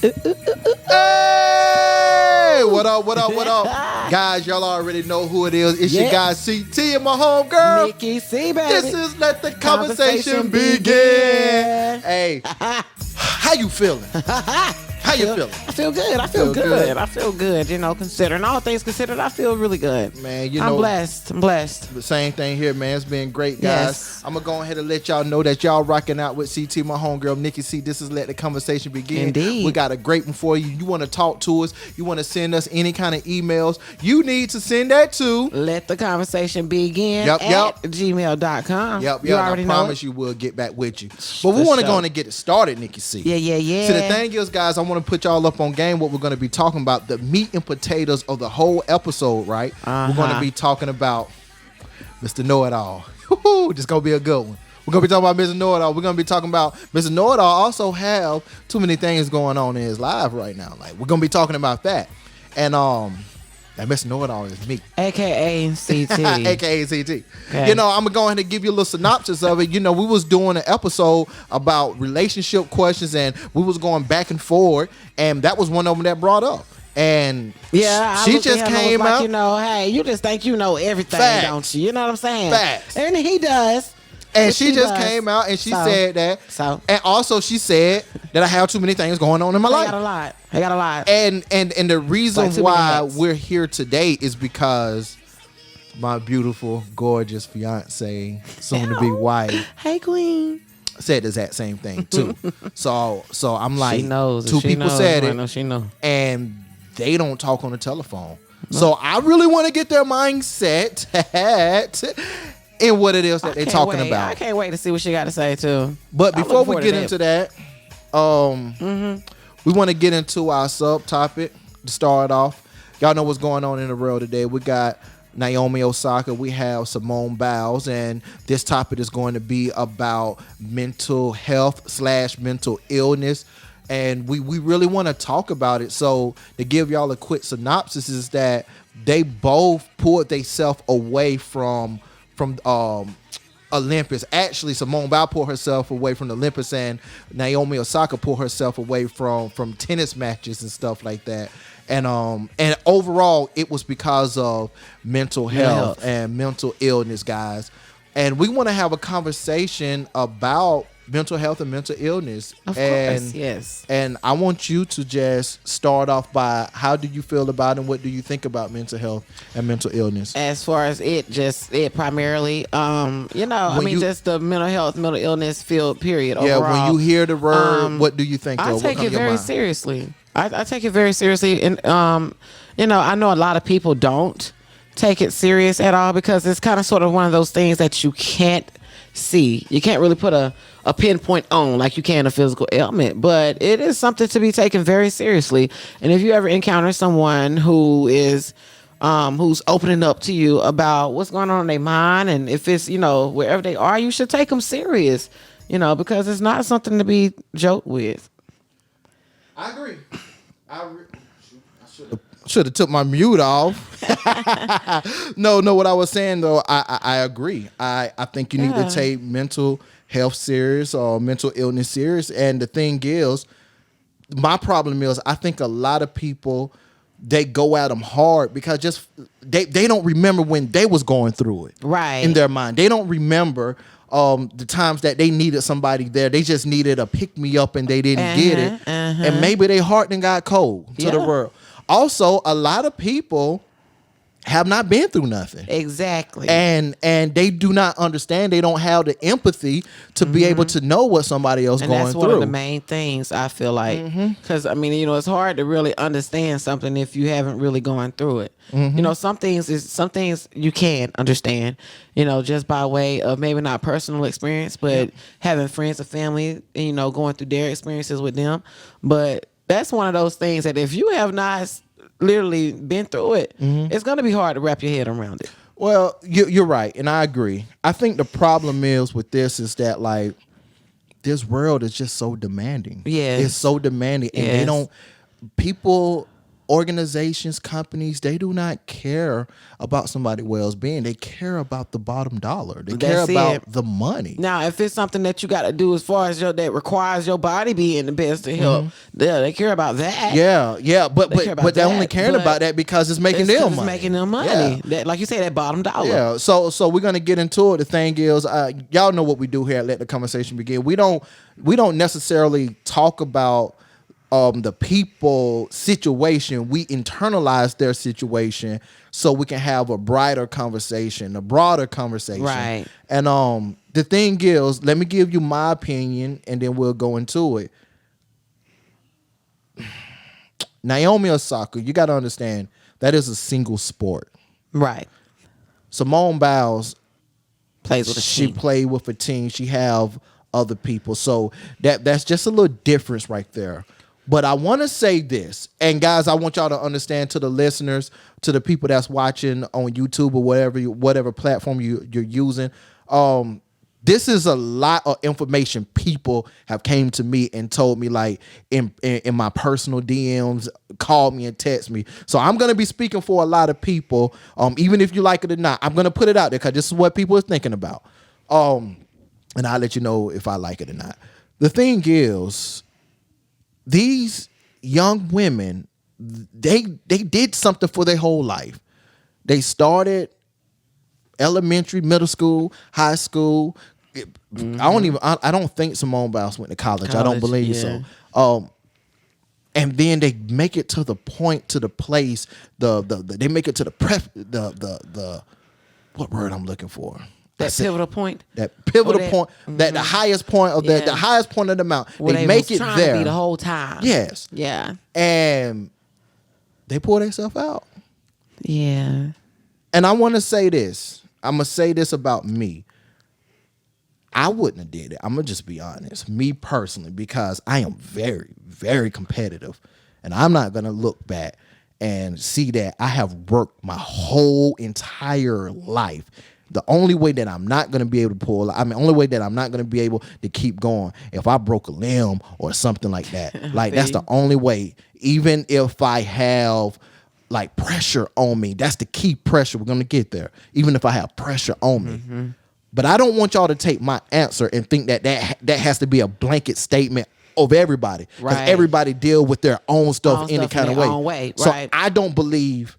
Hey, what up, what up, what up? Guys, y'all already know who it is. It's your guy CT and my homegirl. Nicci C, baby. This is Let the Conversation Begin. Hey, how you feeling? How you feeling? I feel good. I feel good. I feel good. You know, considering all things considered, I feel really good. Man, you know. I'm blessed. I'm blessed. The same thing here, man. It's been great, guys. Yes. I'm going to go ahead and let y'all know that y'all rocking out with CT, my homegirl, Nicci C. This is Let the Conversation Begin. Indeed. We got a great one for you. You want to talk to us? You want to send us any kind of emails? You need to send that to Let the Conversation Begin Yep. at gmail.com. Yep. You already I know promise you we'll get back with you. But we want to go on and get it started, Nicci C. Yeah. So the thing is, guys, I want to put y'all up on game what we're going to be talking about, the meat and potatoes of the whole episode, right? We're going to be talking about Mr. Know-It-All. This is going to be a good one. We're going to be talking about Mr. Know-It-All. We're going to be talking about Mr. Know-It-All also have too many things going on in his life right now. Like, we're going to be talking about that. And that Mr. Know-It-All is me. AKA CT. AKA CT. Okay. You know, I'm going to go ahead and give you a little synopsis of it. You know, we was doing an episode about relationship questions and we was going back and forward. And that was one of them that brought up. And she just came out. Like, you know, hey, you just think you know everything, Facts. Don't you? You know what I'm saying? Facts. And he does. And she just came out and she said that. And also she said that I have too many things going on in my life. I got a lot. And the reason Like why we're here today is because my beautiful, gorgeous fiance, soon to be wife, Hey, queen. said the exact same thing too. so I'm like, She knows. two people said it. I know she knows. And they don't talk on the telephone. No. So I really want to get their mindset in what it is that they're talking about. I can't wait to see what she got to say too. But before we get into that, we want to get into our subtopic to start off. Y'all know what's going on in the world today. We got Naomi, Osaka. We have Simone, Biles, and this topic is going to be about mental health / mental illness. And we really want to talk about it. So to give y'all a quick synopsis is that they both pulled themselves away from Olympus. Actually, Simone Biles pulled herself away from the Olympus, and Naomi Osaka pulled herself away from tennis matches and stuff like that. And overall, it was because of mental health and mental illness, guys. And we want to have a conversation about mental health and mental illness. Of course, yes. And I want you to just start off by how do you feel about it and what do you think about mental health and mental illness? As far as it primarily, just the mental health, mental illness field, period. Yeah, overall. when you hear the word, what do you think? I take it very seriously. I take it very seriously. And, I know a lot of people don't take it serious at all because it's kind of sort of one of those things that you can't see. You can't really put a pinpoint on like you can a physical ailment, but it is something to be taken very seriously. And if you ever encounter someone who is who's opening up to you about what's going on in their mind, and if it's, wherever they are, you should take them serious, because it's not something to be joked with. I agree. I should have took my mute off. No, what I was saying though, I agree. I think you need to take mental health serious or mental illness serious. And the thing is, my problem is I think a lot of people, they go at them hard because just they don't remember when they was going through it. Right. In their mind. They don't remember the times that they needed somebody there. They just needed a pick me up and they didn't get it. And maybe their heart then got cold to the world. Also, a lot of people have not been through nothing. Exactly. And they do not understand. They don't have the empathy to be able to know what somebody else going through. And that's one of the main things I feel like. Because, it's hard to really understand something if you haven't really gone through it. Some things you can understand, just by way of maybe not personal experience, but having friends or family, going through their experiences with them. But that's one of those things that if you have not literally been through it, it's going to be hard to wrap your head around it. Well, you're right, and I agree. I think the problem is with this is that, like, this world is just so demanding. Yeah, it's so demanding, and people organizations, companies, they do not care about somebody's well-being. They care about the bottom dollar. They care about the money. Now, if it's something that you got to do as far as that requires your body be in the best to help, they care about that. Yeah, but they're only caring about that because it's making them money. It's making them money. Yeah. That, like you say, that bottom dollar. Yeah. So we're gonna get into it. The thing is, y'all know what we do here at Let the Conversation Begin. We don't necessarily talk about the people situation. We internalize their situation so we can have a brighter conversation, a broader conversation. Right. And the thing is, let me give you my opinion and then we'll go into it. Naomi Osaka, you got to understand, that is a single sport. Right. Simone Biles plays with a team. She played with a team. She have other people. So that's just a little difference right there. But I want to say this, and guys, I want y'all to understand, to the listeners, to the people that's watching on YouTube or whatever platform you're using, this is a lot of information people have came to me and told me, like in my personal DMs, called me and text me. So I'm going to be speaking for a lot of people, even if you like it or not. I'm going to put it out there because this is what people are thinking about. And I'll let you know if I like it or not. The thing is, these young women, they did something for their whole life. They started elementary, middle school, high school. I don't think Simone Biles went to college. I don't believe so. And then they make it to the point, to the place, they make it to the what word I'm looking for? That pivotal point. That pivotal point. That the highest point of the highest point of the mountain. They make it there to be the whole time. Yes. Yeah. And they pour themselves out. Yeah. And I want to say this. I'm gonna say this about me. I wouldn't have did it. I'm gonna just be honest. Me personally, because I am very, very competitive, and I'm not gonna look back and see that I have worked my whole entire life. The only way that I'm not going to be able to only way that I'm not going to be able to keep going if I broke a limb or something like that. Like, that's the only way. Even if I have like pressure on me, that's the key pressure. We're going to get there. Even if I have pressure on me. But I don't want y'all to take my answer and think that has to be a blanket statement of everybody. Because everybody deal with their own stuff any kind of way. So I don't believe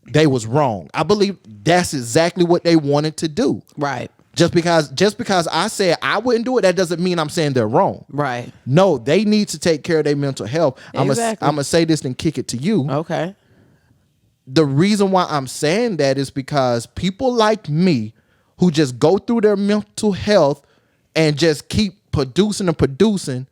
they was wrong. I believe that's exactly what they wanted to do. Right. Just because I said I wouldn't do it, that doesn't mean I'm saying they're wrong. Right. No, they need to take care of their mental health. Exactly. I'm gonna say this and kick it to you. Okay. The reason why I'm saying that is because people like me who just go through their mental health and just keep producing and producing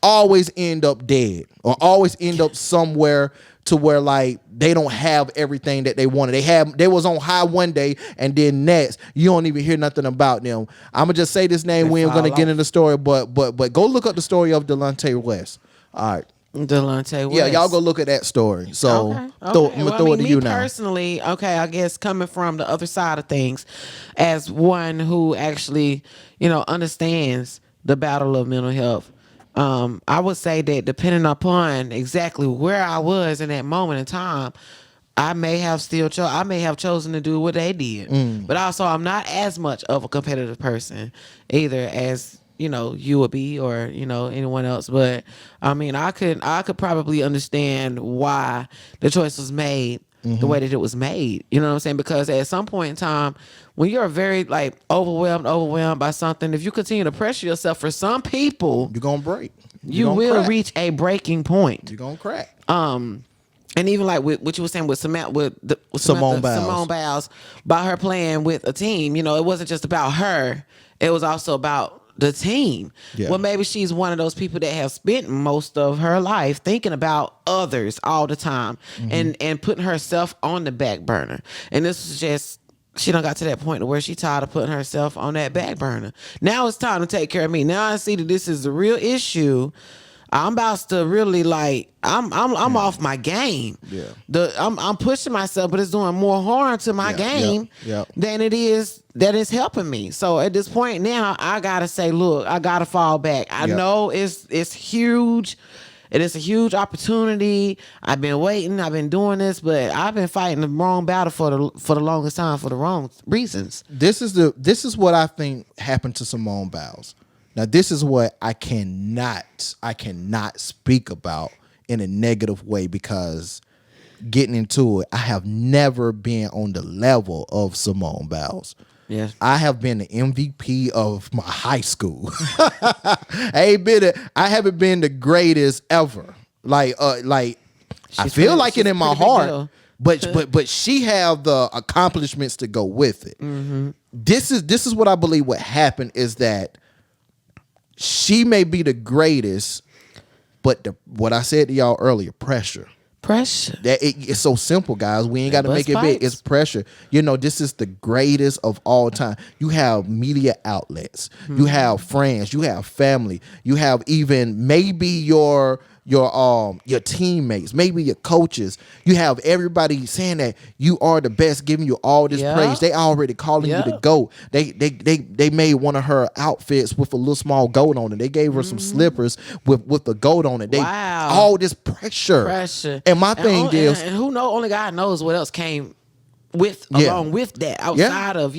always end up dead or always end up somewhere to where like they don't have everything that they wanted. They was on high one day and then next you don't even hear nothing about them. I'm gonna just say this name. We ain't gonna get into the story, but go look up the story of Delonte West. All right. Delonte West. Yeah, y'all go look at that story. So I'm gonna throw it to you now. Personally, I guess coming from the other side of things, as one who actually, understands the battle of mental health, I would say that depending upon exactly where I was in that moment in time, I may have chosen to do what they did. But also, I'm not as much of a competitive person either as you would be or anyone else. But I mean, I could probably understand why the choice was made the way that it was made. You know what I'm saying? Because at some point in time, when you're very like overwhelmed by something, if you continue to pressure yourself, for some people, you're gonna break. You will reach a breaking point. You're gonna crack. And even like with what you were saying with Simone Biles, about her playing with a team, it wasn't just about her. It was also about the team. Yeah. Well, maybe she's one of those people that have spent most of her life thinking about others all the time and putting herself on the back burner. And this was just, she done got to that point where she tired of putting herself on that back burner. Now it's time to take care of me. Now I see that this is the real issue. I'm about to really I'm off my game. Yeah. I'm pushing myself, but it's doing more harm to my game than it is that it's helping me. So at this point now, I gotta say, look, I gotta fall back. I know it's huge It is a huge opportunity. I've been waiting. I've been doing this, but I've been fighting the wrong battle for the longest time for the wrong reasons. This is what I think happened to Simone Biles. Now, this is what I cannot speak about in a negative way, because getting into it, I have never been on the level of Simone Biles. Yes. I have been the MVP of my high school. I haven't been the greatest ever. I feel like it in my heart, but she have the accomplishments to go with it. Mm-hmm. This is what I believe what happened is that she may be the greatest, but what I said to y'all earlier, pressure. That it's so simple, guys. We ain't got to make it big. It's pressure. This is the greatest of all time. You have media outlets. Mm-hmm. You have friends. You have family. You have even maybe your teammates, maybe your coaches. You have everybody saying that you are the best, giving you all this praise. They already calling you the GOAT. They made one of her outfits with a little small goat on it. They gave her some slippers with the goat on it. All this pressure. And my thing is, and who knows? Only God knows what else came along with that outside of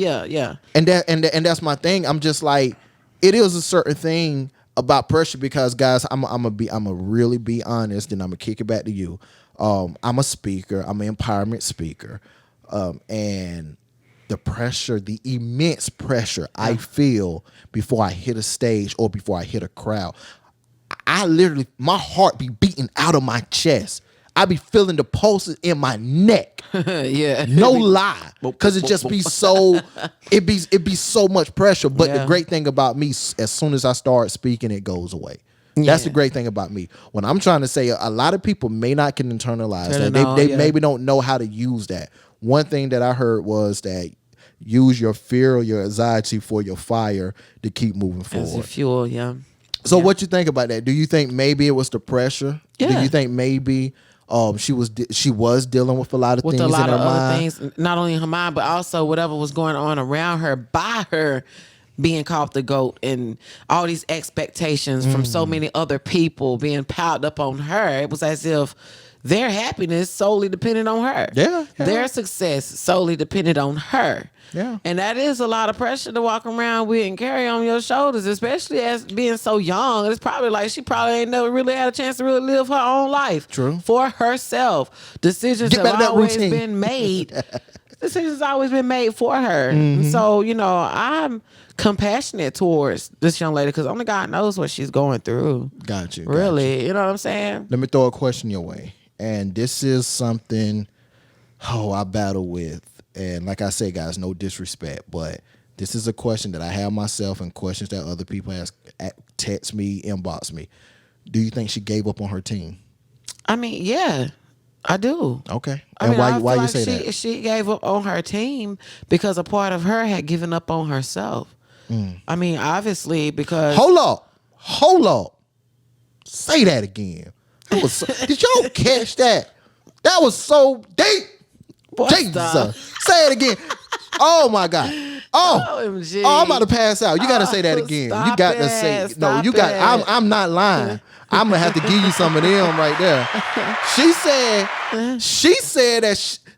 And that's my thing. I'm just like, it is a certain thing about pressure, because guys, I'm gonna really be honest, and I'm gonna kick it back to you. I'm a speaker. I'm an empowerment speaker, and the pressure, the immense pressure I feel before I hit a stage or before I hit a crowd, I literally, my heart be beating out of my chest. I be feeling the pulses in my neck. Yeah. No lie. Because it just be so, it be so much pressure. But the great thing about me, as soon as I start speaking, it goes away. That's the great thing about me. When I'm trying to say, a lot of people may not can internalize that. They maybe don't know how to use that. One thing that I heard was that use your fear or your anxiety for your fire to keep moving forward. As your fuel, yeah. So what you think about that? Do you think maybe it was the pressure? Yeah. Do you think maybe she was dealing with a lot of things in her mind? Things, not only in her mind, but also whatever was going on around her by her being called the GOAT, and all these expectations from so many other people being piled up on her. It was as if their happiness solely depended on her. Yeah. Their success solely depended on her. Yeah. And that is a lot of pressure to walk around with and carry on your shoulders, especially as being so young. It's probably like she probably ain't never really had a chance to really live her own life. True. For herself. Decisions have always been made. Decisions always been made for her. Mm-hmm. So, I'm compassionate towards this young lady, because only God knows what she's going through. Got you. Really. You know what I'm saying? Let me throw a question your way. And this is something I battle with. And like I say, guys, no disrespect, but this is a question that I have myself and questions that other people ask, text me, inbox me. Do you think she gave up on her team? I mean, yeah, I do. Okay. And why you say that? She gave up on her team because a part of her had given up on herself. I mean, obviously, because... Hold up. Say that again. Did y'all catch that? That was so deep. Jesus. Say it again. Oh my God. OMG. I'm about to pass out. You gotta say that again. You got to say it. No, you got I'm not lying. I'm gonna have to give you some of them right there. She said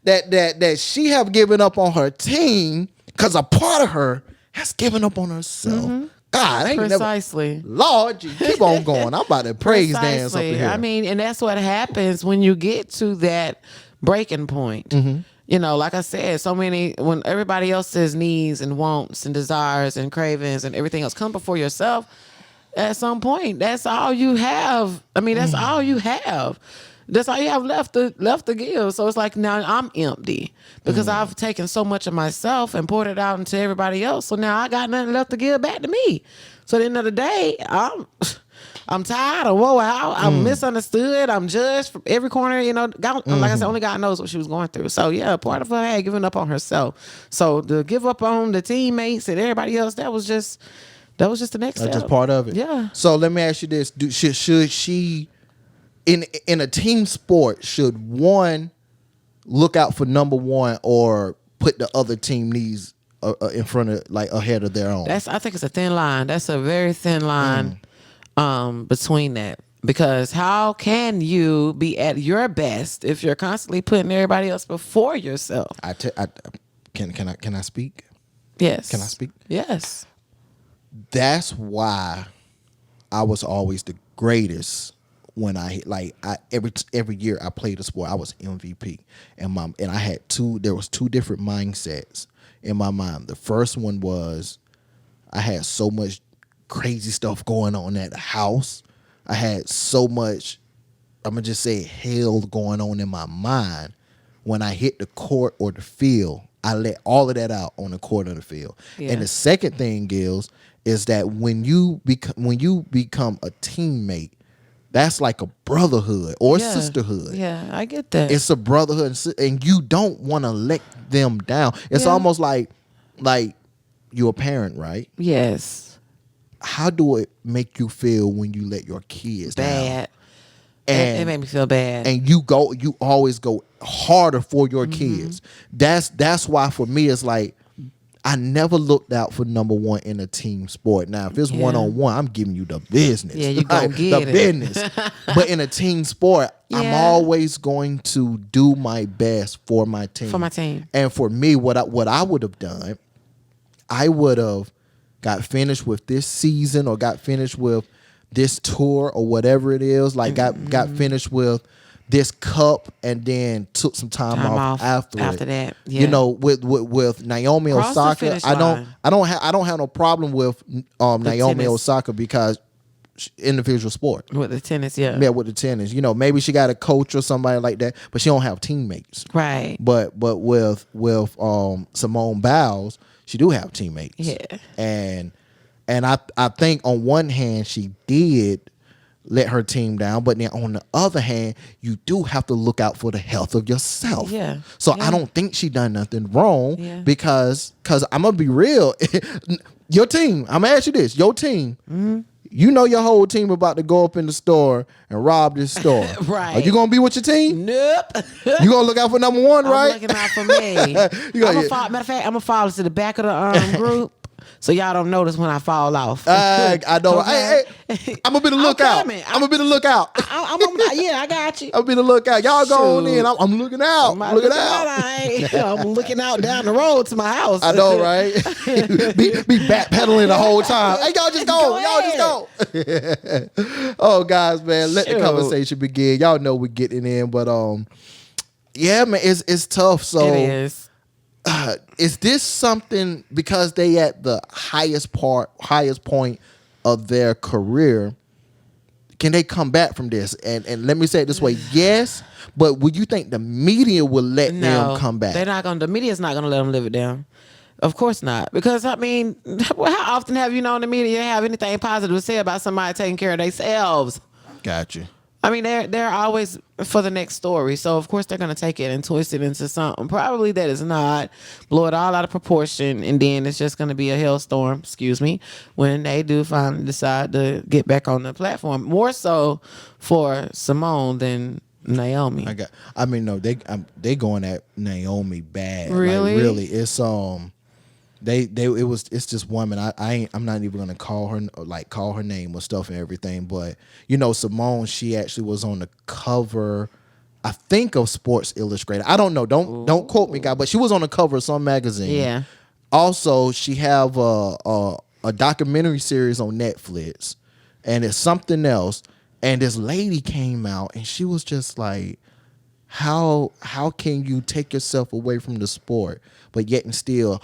that she have given up on her team because a part of her has given up on herself. Mm-hmm. God, I ain't precisely. Never, Lord, you keep on going. I'm about to praise dance up here. I mean, and that's what happens when you get to that breaking point. Mm-hmm. Like I said, when everybody else's needs and wants and desires and cravings and everything else come before yourself, at some point, that's all you have. I mean, that's all you have. That's all you have left to give. So it's like, now I'm empty because I've taken so much of myself and poured it out into everybody else. So now I got nothing left to give back to me. So at the end of the day, I'm tired. I'm wore out. I'm misunderstood. I'm judged from every corner. God, like I said, only God knows what she was going through. So yeah, part of her had given up on herself. So to give up on the teammates and everybody else, that was just the next step. That's just part of it. Yeah. So let me ask you this: should she, in a team sport, should one look out for number one or put the other team needs in front of, like, ahead of their own? I think it's a thin line. That's a very thin line between that. Because how can you be at your best if you're constantly putting everybody else before yourself? Can I speak? Yes. Can I speak? Yes. That's why I was always the greatest when every year I played a sport, I was MVP. And I had there was two different mindsets in my mind. The first one was I had so much crazy stuff going on at the house. I had so much, I'm gonna just say, hell going on in my mind. When I hit the court or the field, I let all of that out on the court or the field. Yeah. And the second thing, Gills, is that when you become a teammate, that's like a brotherhood or a sisterhood. Yeah, I get that. It's a brotherhood, and you don't want to let them down. It's almost like you're a parent, right? Yes. How do it make you feel when you let your kids bad? Down? And it made me feel bad. And you always go harder for your kids. That's why for me it's like I never looked out for number one in a team sport. Now, if it's one-on-one, I'm giving you the business. Yeah, you gonna get the business. But in a team sport, I'm always going to do my best for my team. For my team. And for me, what I would have done, I would have got finished with this season or got finished with this tour or whatever it is. Like got finished with this cup and then took some time off after that. Yeah. You know, with Naomi Cross the Osaka, finish I line. don't have no problem with Naomi tennis. Osaka because individual sport. With the tennis, yeah. Yeah, with the tennis. You know, maybe she got a coach or somebody like that, but she don't have teammates. Right. But with Simone Biles, she do have teammates. Yeah. And I think on one hand she did let her team down, but then on the other hand, you do have to look out for the health of yourself. Yeah. So I don't think she done nothing wrong because I'm gonna be real. Your team, I'm gonna ask you this: your team, you know your whole team about to go up in the store and rob this store. Right. Are you gonna be with your team? Nope. You gonna look out for number one, right? I'm looking out for me. Matter of fact, I'm gonna follow to the back of the group. So y'all don't notice when I fall off. I know. Okay. Hey, I'm gonna be the lookout. I'm gonna be the lookout. I got you. I'm gonna be the lookout. Y'all go on in. I'm looking out. I'm looking out. I'm looking out down the road to my house. I know, right? be backpedaling the whole time. Hey, y'all just go. Y'all just go. Oh, guys, man, let the conversation begin. Y'all know we're getting in, but yeah, man, it's tough. So it is. Is this something because they at the highest point of their career? Can they come back from this? And let me say it this way: yes, but would you think the media will let them come back? They're not gonna. The media's not gonna let them live it down. Of course not, because I mean, how often have you known the media have anything positive to say about somebody taking care of themselves? Gotcha. I mean, they're always for the next story. So, of course, they're going to take it and twist it into something probably that is not, blow it all out of proportion, and then it's just going to be a hailstorm, when they do finally decide to get back on the platform. More so for Simone than Naomi. No, they going at Naomi bad. Really? Like, really, it's it's this woman. I'm not even gonna call her name or stuff and everything, but you know, Simone, she actually was on the cover, I think, of Sports Illustrated. I don't know. Don't quote me, guy, but she was on the cover of some magazine. Yeah. Also, she have a documentary series on Netflix, and it's something else. And this lady came out, and she was just like, How can you take yourself away from the sport, but yet and still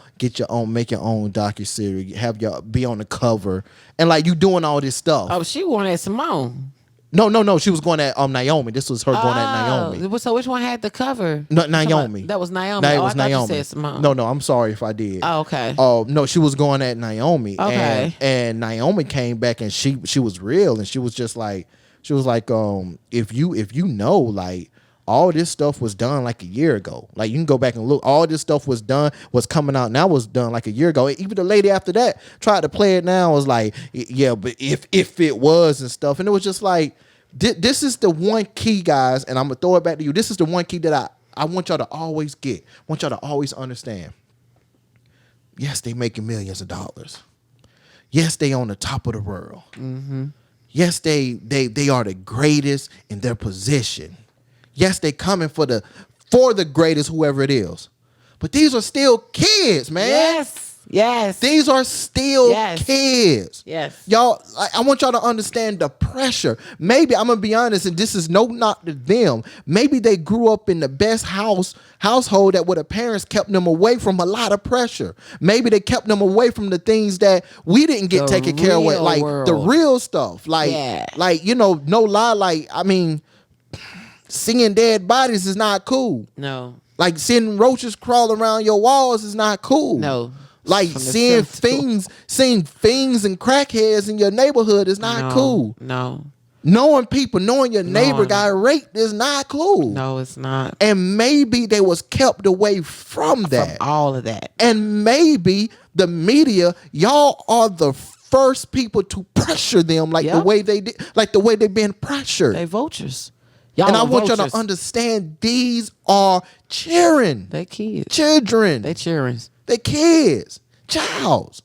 make your own docuseries, be on the cover, and like you doing all this stuff? Oh, she wanted Simone. No. She was going at Naomi. This was her going at Naomi. So which one had the cover? No, Naomi. That was Naomi. That I was thought Naomi. you said Simone. No. I'm sorry if I did. Oh, okay. Oh no, she was going at Naomi. Okay. And Naomi came back and she was real, and she was like, if you know, like, all this stuff was done like a year ago. Like, you can go back and look. All this stuff was coming out now, was done like a year ago. Even the lady after that tried to play it now, was like, yeah, but if it was and stuff. And it was just like, this is the one key, guys, and I'm going to throw it back to you. This is the one key that I want y'all to always get. I want y'all to always understand. Yes, they making millions of dollars. Yes, they on the top of the world. Mm-hmm. Yes, they are the greatest in their position. Yes, they coming for the greatest, whoever it is. But these are still kids, man. Yes. These are still kids. Yes. Y'all, I want y'all to understand the pressure. Maybe, I'm going to be honest, and this is no knock to them. Maybe they grew up in the best household that where the parents kept them away from a lot of pressure. Maybe they kept them away from the things that we didn't get taken care of with. Like the real stuff. Like, no lie. Like, I mean, seeing dead bodies is not cool. No. Like seeing roaches crawl around your walls is not cool. No. Like seeing fiends and crackheads in your neighborhood is not cool. No. Knowing your neighbor got raped is not cool. No, it's not. And maybe they was kept away from that. From all of that. And maybe the media, y'all are the first people to pressure them the way they did, like the way they've been pressured. They vultures. And I want y'all to understand these are children. They kids. Children. They children. They kids. Childs.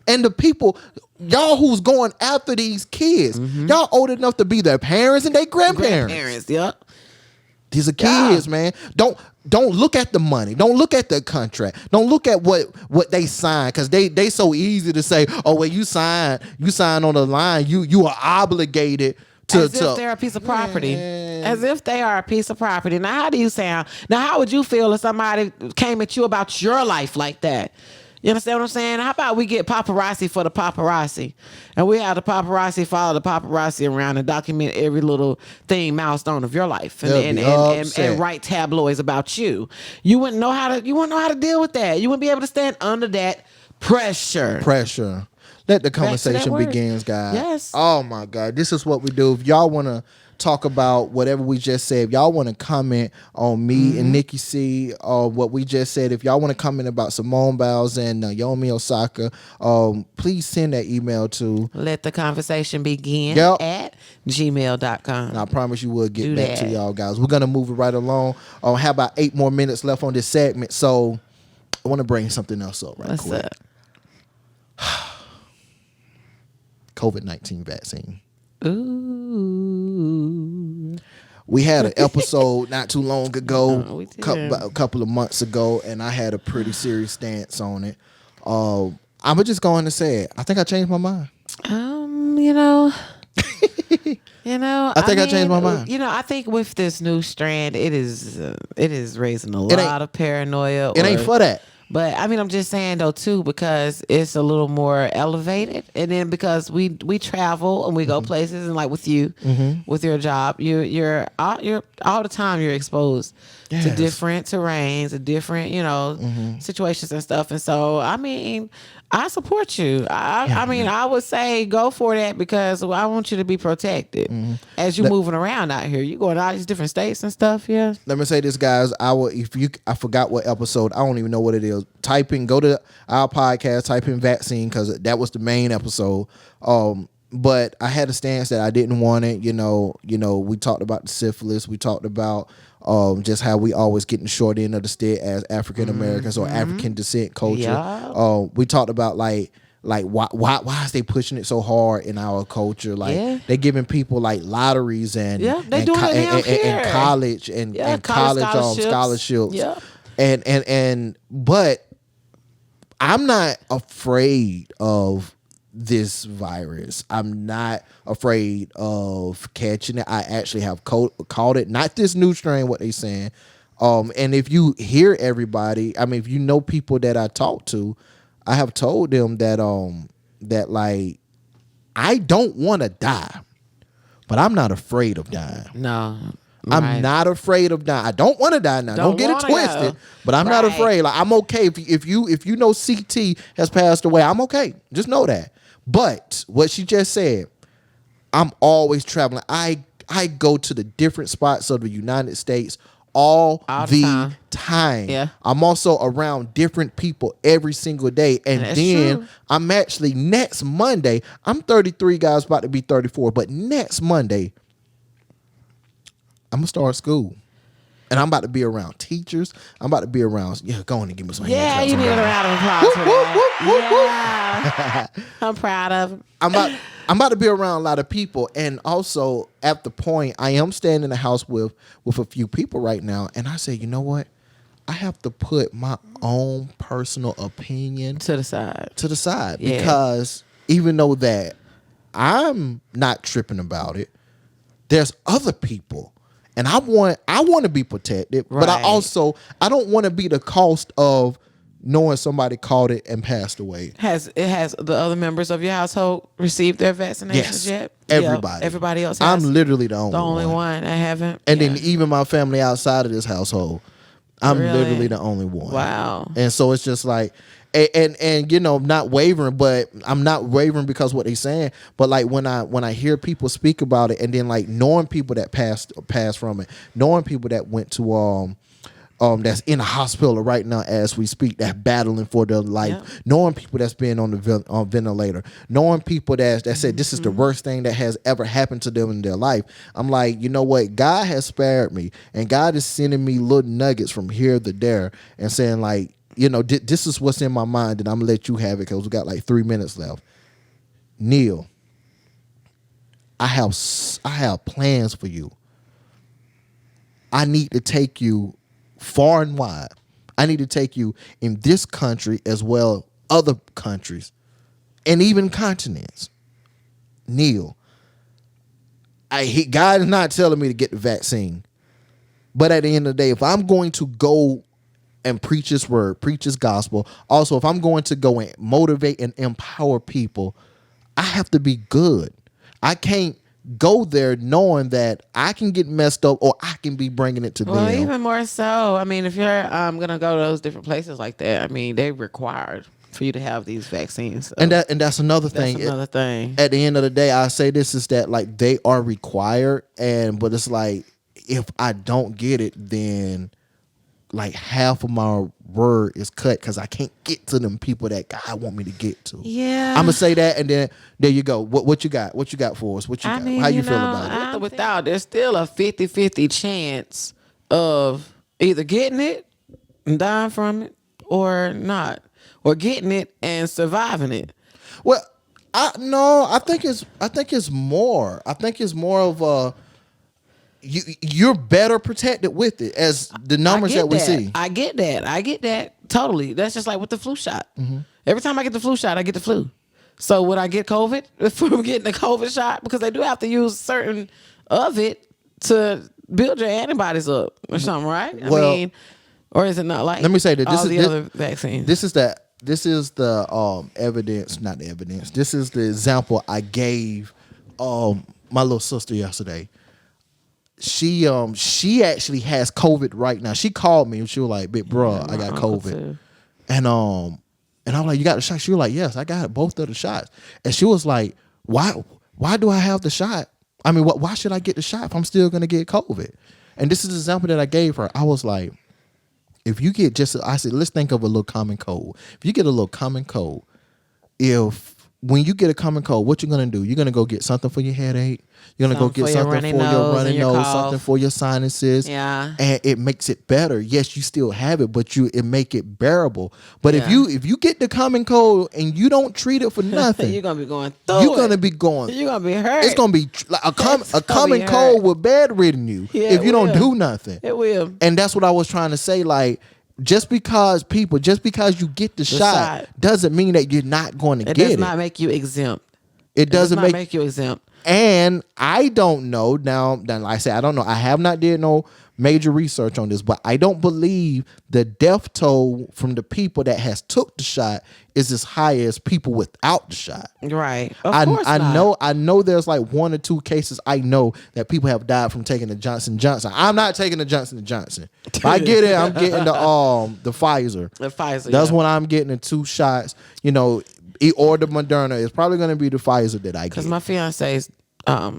And the people, y'all who's going after these kids, y'all old enough to be their parents and their grandparents. Yep. These are kids, man. Don't look at the money. Don't look at the contract. Don't look at what they signed, because they so easy to say, oh, well, you signed on the line. You are obligated as if they're a piece of property. As if they are a piece of property. Now, how do you sound? Now, how would you feel if somebody came at you about your life like that? You understand what I'm saying? How about we get paparazzi for the paparazzi? And we have the paparazzi follow the paparazzi around and document every little thing, milestone of your life, and write tabloids about you. You wouldn't know how to deal with that. You wouldn't be able to stand under that pressure. Let the conversation begins, guys. Yes. Oh my God. This is what we do. If y'all want to talk about whatever we just said, if y'all want to comment on me and Nicci C, what we just said, if y'all want to comment about Simone, Biles, and Naomi, Osaka, please send that email to Let the conversation begin at gmail.com. And I promise you we'll get back to y'all, guys. We're going to move it right along. Have about 8 more minutes left on this segment. So I want to bring something else up What's quick. Up? COVID-19 vaccine. Ooh. We had an episode not too long ago, a couple of months ago, and I had a pretty serious stance on it. I'm just going to say it. I think I changed my mind. I think I changed my mind. I think with this new strand, it is raising a lot of paranoia. It ain't for that. But I mean, I'm just saying though too, because it's a little more elevated, and then because we travel and we go places, and like with you, with your job, you're all the time you're exposed to different terrains, to different situations and stuff. And so I mean, I support you. I mean, I would say go for that, because I want you to be protected as you're moving around out here. You going to all these different states and stuff. Yeah. Let me say this, guys. I forgot what episode. I don't even know what it is. Go to our podcast, type in vaccine, because that was the main episode. But I had a stance that I didn't want it. We talked about the syphilis. We talked about just how we always get in the short end of the stick as African Americans or African descent culture. Yeah. We talked about like why is they pushing it so hard in our culture? Like they giving people like lotteries and college scholarships. Yeah. But I'm not afraid of this virus. I'm not afraid of catching it. I actually have caught it. Not this new strain, what they saying. And if you hear everybody, I mean, if you know people that I talk to, I have told them that like I don't want to die, but I'm not afraid of dying. No. I'm not afraid of dying. I don't want to die now. Don't get it twisted. But I'm not afraid. Like, I'm okay if you know CT has passed away. I'm okay. Just know that. But what she just said, I'm always traveling. I go to the different spots of the United States all the time. Yeah. I'm also around different people every single day. And then true. I'm actually next Monday, I'm 33, guys, about to be 34. But next Monday, I'm going to start school And I'm about to be around teachers. I'm about to be around. Yeah, go on and give me some hands. Yeah, you need a round of applause for that. Yeah, I'm proud of him. I'm about to be around a lot of people, and also at the point I am staying in the house with a few people right now, and I say, you know what? I have to put my own personal opinion to the side. Yeah. Because even though that I'm not tripping about it, there's other people, and I want to be protected, right. But I don't want to be the cost of knowing somebody caught it and passed away. Has the other members of your household received their vaccinations yet? Everybody. Yeah, everybody else has. I'm literally the only one. I haven't. And then even my family outside of this household, I'm literally the only one. Wow. And so it's just like, and you know, not wavering, but I'm not wavering because what they're saying. But like when I hear people speak about it, and then like knowing people that passed from it, knowing people that went to that's in a hospital right now as we speak, that's battling for their life, knowing people that's been on the ventilator, knowing people that said this is the worst thing that has ever happened to them in their life. I'm like, you know what? God has spared me, and God is sending me little nuggets from here to there and saying like, you know, this is what's in my mind, and I'm going to let you have it because we got like 3 minutes left. Neil, I have plans for you. I need to take you far and wide. I need to take you in this country as well other countries and even continents. Neil, God is not telling me to get the vaccine, but at the end of the day, if I'm going to go and preach his word, preach his gospel, also if I'm going to go and motivate and empower people, I have to be good. I can't go there knowing that I can get messed up or I can be bringing it to them. Well, even more so. I mean, if you're gonna go to those different places like that, I mean, they required for you to have these vaccines. So and that's another thing. That's another thing. At the end of the day, I say this is that like they are required, but it's like if I don't get it, then like half of my word is cut because I can't get to them people that God want me to get to. Yeah, I'm gonna say that, and then there you go. What you got? What you got for us? What you got? How you feel about it? Without, there's still a 50-50 chance of either getting it and dying from it, or not, or getting it and surviving it. Well, I think it's more. I think it's more of a. You're better protected with it as the numbers that we see. I get that totally. That's just like with the flu shot. Mm-hmm. Every time I get the flu shot, I get the flu. So would I get COVID from getting the COVID shot? Because they do have to use certain of it to build your antibodies up or something, right? I mean, or is it not like? Let me say that other vaccines. This is the evidence, not the evidence. This is the example I gave my little sister yesterday. She actually has COVID right now. She called me and she was like, "Big bro, I got COVID." And I'm like, "You got the shot?" She was like, "Yes, I got both of the shots." And she was like, "Why do I have the shot? I mean, why should I get the shot if I'm still gonna get COVID?" And this is the example that I gave her. I was like, if you get I said, let's think of a little common cold. If you get a little common cold, when you get a common cold, what you're gonna do? You're gonna go get something for your headache. You're gonna go get something for your running nose, something for your sinuses. Yeah, and it makes it better. Yes, you still have it, but it make it bearable. But if you get the common cold and you don't treat it for nothing, you're gonna be going through. You're gonna be going. You're gonna be hurt. It's gonna be like a common cold will bedridden you if you don't do nothing. It will. And that's what I was trying to say. Like, just because you get the shot doesn't mean that you're not going to get it. It does not make you exempt. It doesn't make you exempt. And I don't know now. Like I said, I don't know. I have not did no major research on this, but I don't believe the death toll from the people that has took the shot is as high as people without the shot. Right. I know there's like 1 or 2 cases I know that people have died from taking the Johnson & Johnson. I'm not taking the Johnson & Johnson. If I get it, I'm getting the Pfizer. The Pfizer. That's when I'm getting the 2 shots, or the Moderna. It's probably going to be the Pfizer that I get. Because my fiance's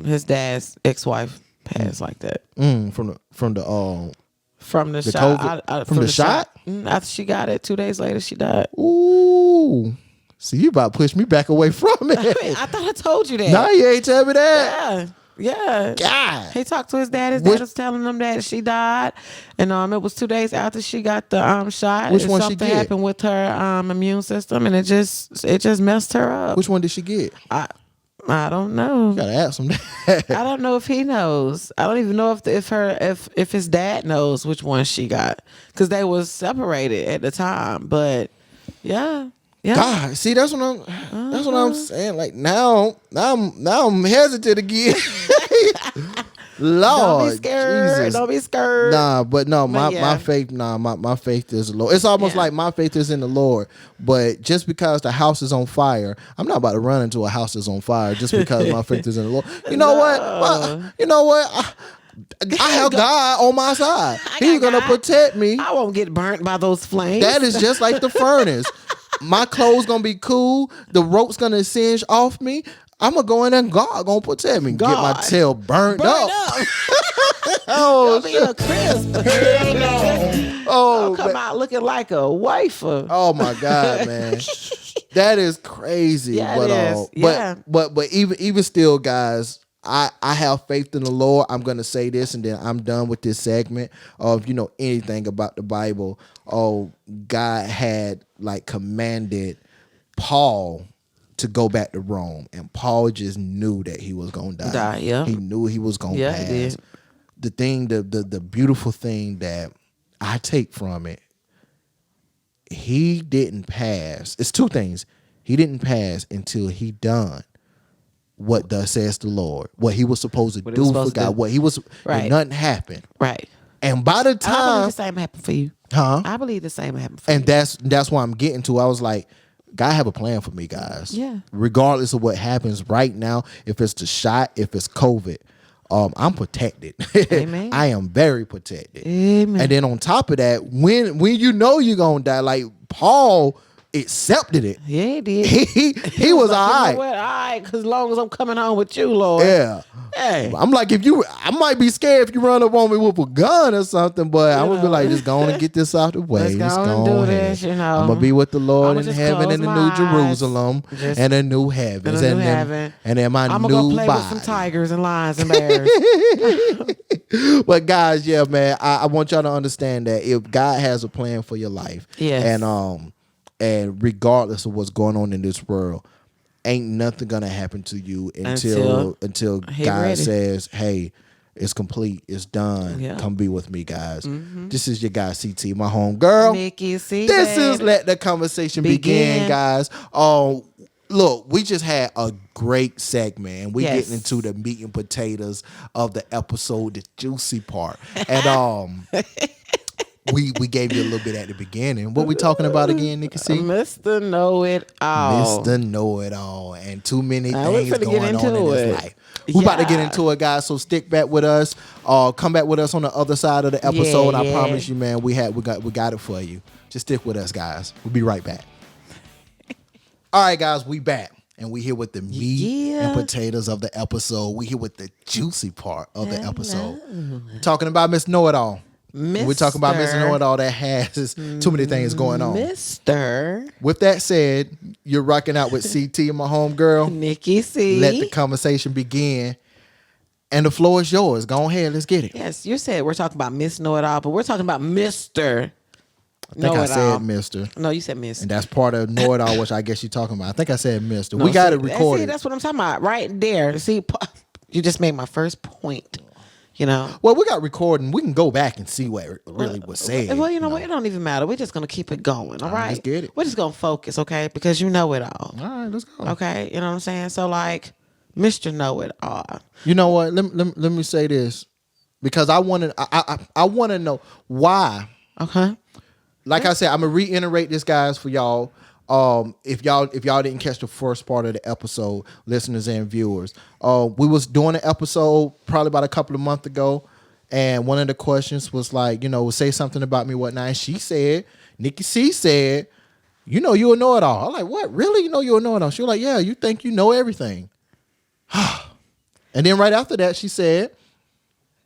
his dad's ex-wife passed like that. From the shot. From the shot? After she got it, 2 days later, she died. Ooh. See, you about to push me back away from it. I thought I told you that. No, you ain't tell me that. Yeah. Yeah. God. He talked to his dad. His dad was telling him that she died. And it was 2 days after she got the shot. Which one she something get? happened with her immune system, and it just messed her up. Which one did she get? I don't know. You gotta ask him that. I don't know if he knows. I don't even know if his dad knows which one she got, because they was separated at the time. But yeah. God, see, that's what I'm saying. Like now I'm hesitant again. Lord, don't be scared. Jesus. Don't be scared. Nah, but no, my faith. Nah, my faith is the Lord. It's almost like my faith is in the Lord. But just because the house is on fire, I'm not about to run into a house that's on fire just because my faith is in the Lord. You know what? You know what? I have God on my side. He's gonna protect me. I won't get burnt by those flames. That is just like the furnace. My clothes gonna be cool. The rope's gonna singe off me. I'm gonna go in there and God gonna protect me. God. Get my tail burnt up. Oh, be a crisp. Oh, come out looking like a wafer. Oh my God, man. That is crazy. Yeah, but, it is. But even still, guys, I have faith in the Lord. I'm gonna say this, and then I'm done with this segment of anything about the Bible. Oh, God had commanded Paul to go back to Rome, and Paul just knew that he was gonna die. Yeah, he knew he was gonna pass. He did. The thing, the beautiful thing that I take from it, he didn't pass. It's two things. He didn't pass until he done what thus says the Lord, what he was supposed to do for God, what he was, and nothing happened. Right. And by the time, I believe the same happened for you. Huh? I believe the same happened for you. And that's why I'm getting to. I was like, God have a plan for me, guys. Yeah. Regardless of what happens right now, if it's the shot, if it's COVID, I'm protected. Amen. I am very protected. Amen. And then on top of that, when you're gonna die, like Paul accepted it. Yeah, he did. He was all right. All right, because as long as I'm coming home with you, Lord. Yeah. Hey. I'm like, I might be scared if you run up on me with a gun or something, but I'm gonna be like, just go on and get this out the way. Let's just go and do this, I'm gonna be with the Lord in heaven in the New Jerusalem and the new heavens and in my I'm new gonna go play body. with some tigers and lions and bears. But guys, yeah, man, I want y'all to understand that if God has a plan for your life, yes. and regardless of what's going on in this world, ain't nothing gonna happen to you until God says, hey, it's complete, it's done. Yeah. Come be with me, guys. Mm-hmm. This is your guy CT, my home girl. Nicci C. This is Let the Conversation Begin, guys. Look, we just had a great segment, and we getting into the meat and potatoes of the episode, the juicy part. And we gave you a little bit at the beginning. What we talking about again, Nicci C? Mr. Know-It-All. Mr. Know-It-All. And too many things going on in his life. We about to get into it, guys, so stick back with us. Come back with us on the other side of the episode. I promise you, man, we got it for you. Just stick with us, guys. We'll be right back. All right, guys, we back. And we here with the meat and potatoes of the episode. We here with the juicy part of the episode. Talking about Miss Know-It-All. We're talking about Mr. Know-It-All that has too many things going on. Mr. With that said, you're rocking out with CT and my homegirl. Nicci C. Let the conversation begin. And the floor is yours. Go ahead. Let's get it. Yes, you said we're talking about Miss Know-It-All, but we're talking about Mr. I think I said Mr. No, you said Mr. And that's part of Know-It-All, which I guess you're talking about. I think I said Mr. We got it recorded. See, that's what I'm talking about right there. See, you just made my first point. Well, we got recording. We can go back and see what it really was said. Well, what? It don't even matter. We're just going to keep it going, all right? Let's get it. We're just going to focus, okay? Because you know it all. All right, let's go. Okay? You know what I'm saying? So, Mr. Know-It-All. You know what? Let me say this. Because I want to know why. Okay. Like I said, I'm going to reiterate this, guys, for y'all. If y'all didn't catch the first part of the episode, listeners and viewers, we was doing an episode probably about a couple of months ago, and one of the questions was say something about me, whatnot. And she said, Nicci C said, you'll know it all. I'm like, what? Really? You'll know it all? She was like, yeah, you think you know everything. And then right after that, she said,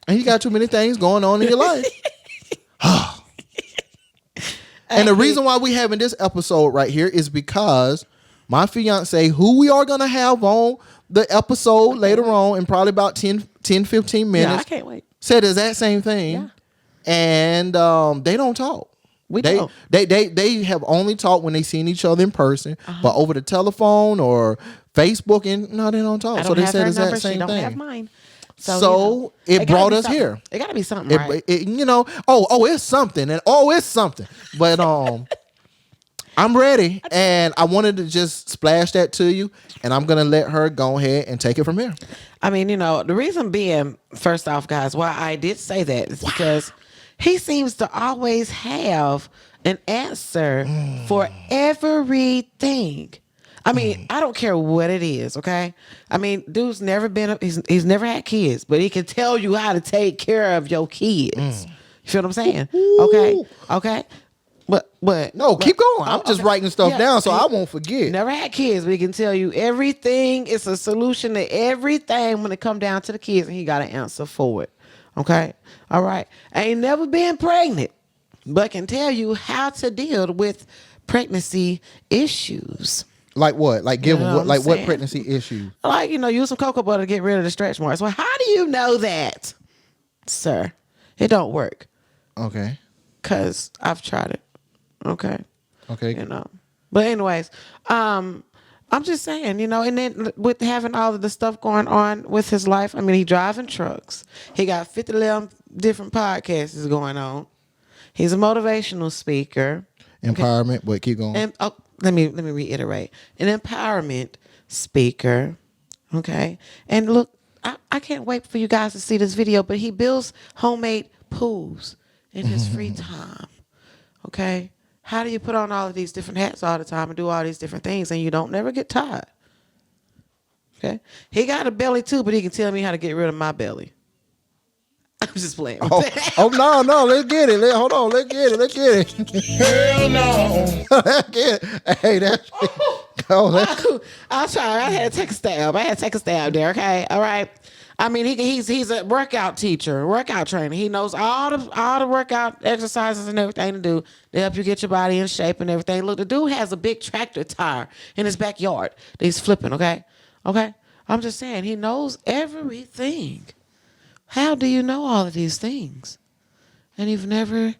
and you got too many things going on in your life. And the reason why we having this episode right here is because my fiance, who we are going to have on the episode later on in probably about 10, 15 minutes. Yeah, I can't wait. Said the exact same thing. Yeah. And they don't talk. We they, don't. They have only talked when they seen each other in person, but over the telephone or Facebook, and no, they don't talk. I don't so they have said her the exact number. same She don't thing. have mine. So it gotta brought be us something. here. It got to be something, right? It's something, and it's something. But I'm ready, and I wanted to just splash that to you, and I'm gonna let her go ahead and take it from here. I mean, the reason being, first off, guys, why I did say that is because he seems to always have an answer for everything. I mean, I don't care what it is, okay? I mean, dude's never he's never had kids, but he can tell you how to take care of your kids. You feel what I'm saying? Okay. But keep going. I'm just writing stuff down so I won't forget. Never had kids, but he can tell you everything. It's a solution to everything when it come down to the kids, and he got an answer for it. Okay? All right. Ain't never been pregnant, but can tell you how to deal with pregnancy issues. Like what? Like give what? Like saying? What pregnancy issue? Like, use some cocoa butter to get rid of the stretch marks. Well, how do you know that, sir? It don't work. Okay. Because I've tried it. Okay. But anyways, I'm just saying, and then with having all of the stuff going on with his life, I mean, he driving trucks. He got 50 different podcasts going on. He's a motivational speaker. Empowerment. But keep going. And let me reiterate. An empowerment speaker. Okay. And look, I can't wait for you guys to see this video, but he builds homemade pools in his free time. Okay. How do you put on all of these different hats all the time and do all these different things and you don't never get tired? Okay. He got a belly too, but he can tell me how to get rid of my belly. I'm just playing. No, let's get it. Hold on, let's get it. Hell no. Let's get it. Hey, that's I'm sorry. I had to take a stab there. Okay. All right. I mean, he's a workout teacher, workout trainer. He knows all the workout exercises and everything to do to help you get your body in shape and everything. Look, the dude has a big tractor tire in his backyard that he's flipping. Okay. I'm just saying, he knows everything. How do you know all of these things? And you've never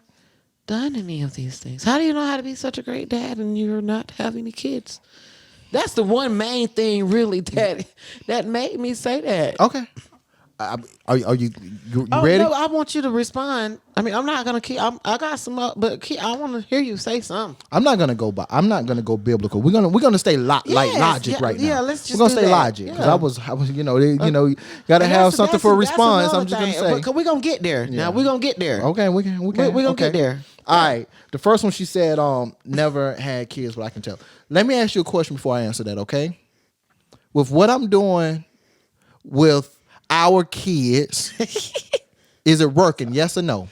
done any of these things. How do you know how to be such a great dad and you're not having any kids? That's the one main thing, really, that made me say that. Okay. Are you ready? No, I want you to respond. I mean, I'm not gonna keep. I got some, but I want to hear you say something. I'm not gonna go biblical. We're gonna stay logic right now. Yeah, let's just we're gonna stay logic because I was gotta have something for a response. I'm just gonna say we're gonna get there. Yeah. Now we're gonna get there. Okay, we can. We're gonna get there. All right. The first one she said, never had kids, but I can tell. Let me ask you a question before I answer that. Okay. With what I'm doing with our kids, is it working? Yes or no?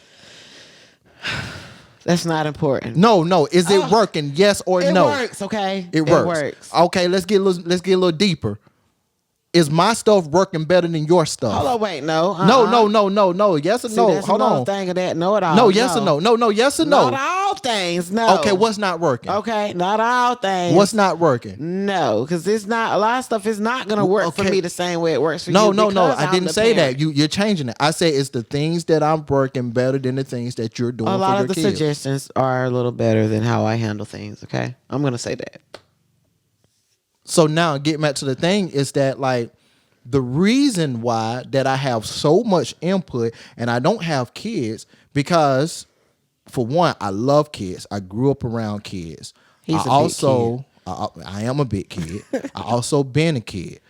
That's not important. No. Is it working? Yes or no? It works. Okay. It works. Okay. Let's get a little deeper. Is my stuff working better than your stuff? Hold on, wait, no. No. Yes or no? That's Hold on. Thing of that. No at all. No, yes or no? No, yes or no? Not all things. No. Okay, what's not working? Okay, not all things. What's not working? No, because it's not. A lot of stuff is not going to work for me the same way it works for you. No. I didn't say that. You're changing it. I say it's the things that I'm working better than the things that you're doing. A lot of the kids. suggestions are a little better than how I handle things. Okay, I'm going to say that. So now getting back to the thing is that like the reason why that I have so much input and I don't have kids because for one, I love kids. I grew up around kids. I am a big kid. I also been a kid.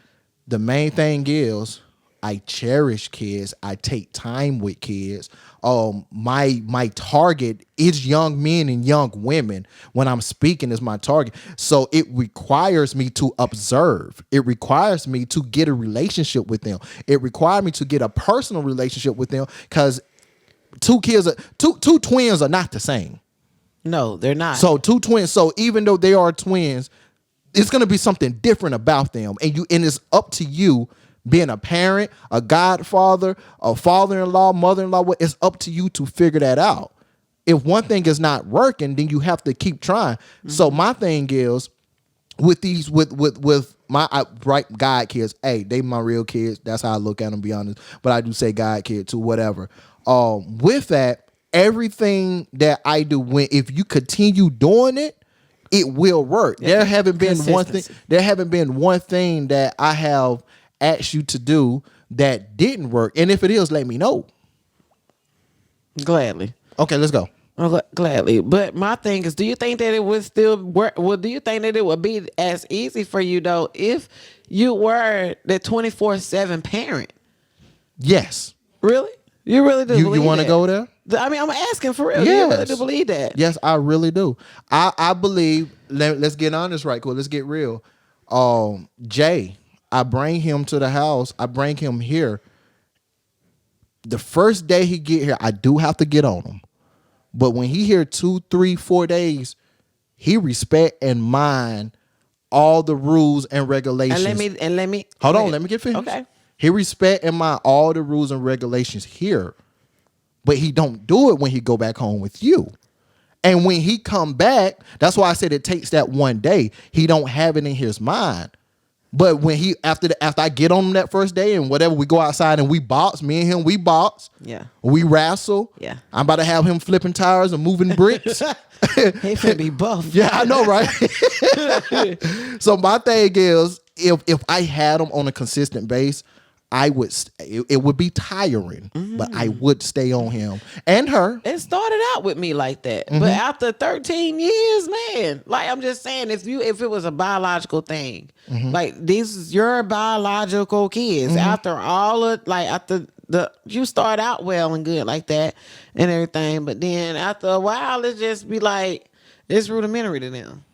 The main thing is I cherish kids. I take time with kids. My target is young men and young women. When I'm speaking is my target. So it requires me to observe. It requires me to get a relationship with them. It requires me to get a personal relationship with them because two twins are not the same. No, they're not. So two twins. So even though they are twins, it's going to be something different about them. And it's up to you being a parent, a godfather, a father-in-law, mother-in-law, it's up to you to figure that out. If one thing is not working, then you have to keep trying. Mm-hmm. So my thing is with right God kids. Hey, they my real kids. That's how I look at them. Be honest, but I do say God kid too. Whatever. With that, everything that I do, if you continue doing it, it will work. Yeah. There haven't been one thing. Consistency. There haven't been one thing that I have asked you to do that didn't work. And if it is, let me know. Gladly. Okay, let's go. Gladly. But my thing is, do you think that it would still work? Well, do you think that it would be as easy for you though if you were the 24/7 parent? Yes. Really? You really do? You want to go there? I mean, I'm asking for real. Yes. You really do believe that? Yes, I really do. I believe. Let's get honest, right? Cool. Let's get real. Jay, I bring him to the house. I bring him here. The first day he get here, I do have to get on him. But when he here 2, 3, 4 days, he respect and mind all the rules and regulations. And let me hold on. Let me get finished. Okay. He respect and mind all the rules and regulations here, but he don't do it when he go back home with you. And when he come back, that's why I said it takes that one day. He don't have it in his mind. But when he after I get on him that first day and whatever, we go outside and we box. Me and him, we box. Yeah. We wrestle. Yeah. I'm about to have him flipping tires and moving bricks. He finna be buff. Yeah, I know, right? So my thing is, if I had him on a consistent base, it would be tiring, but I would stay on him and her. It started out with me like that, but after 13 years, man, like I'm just saying, if it was a biological thing, like these is your biological kids. After all of you start out well and good like that and everything, but then after a while, it just be like it's rudimentary to them.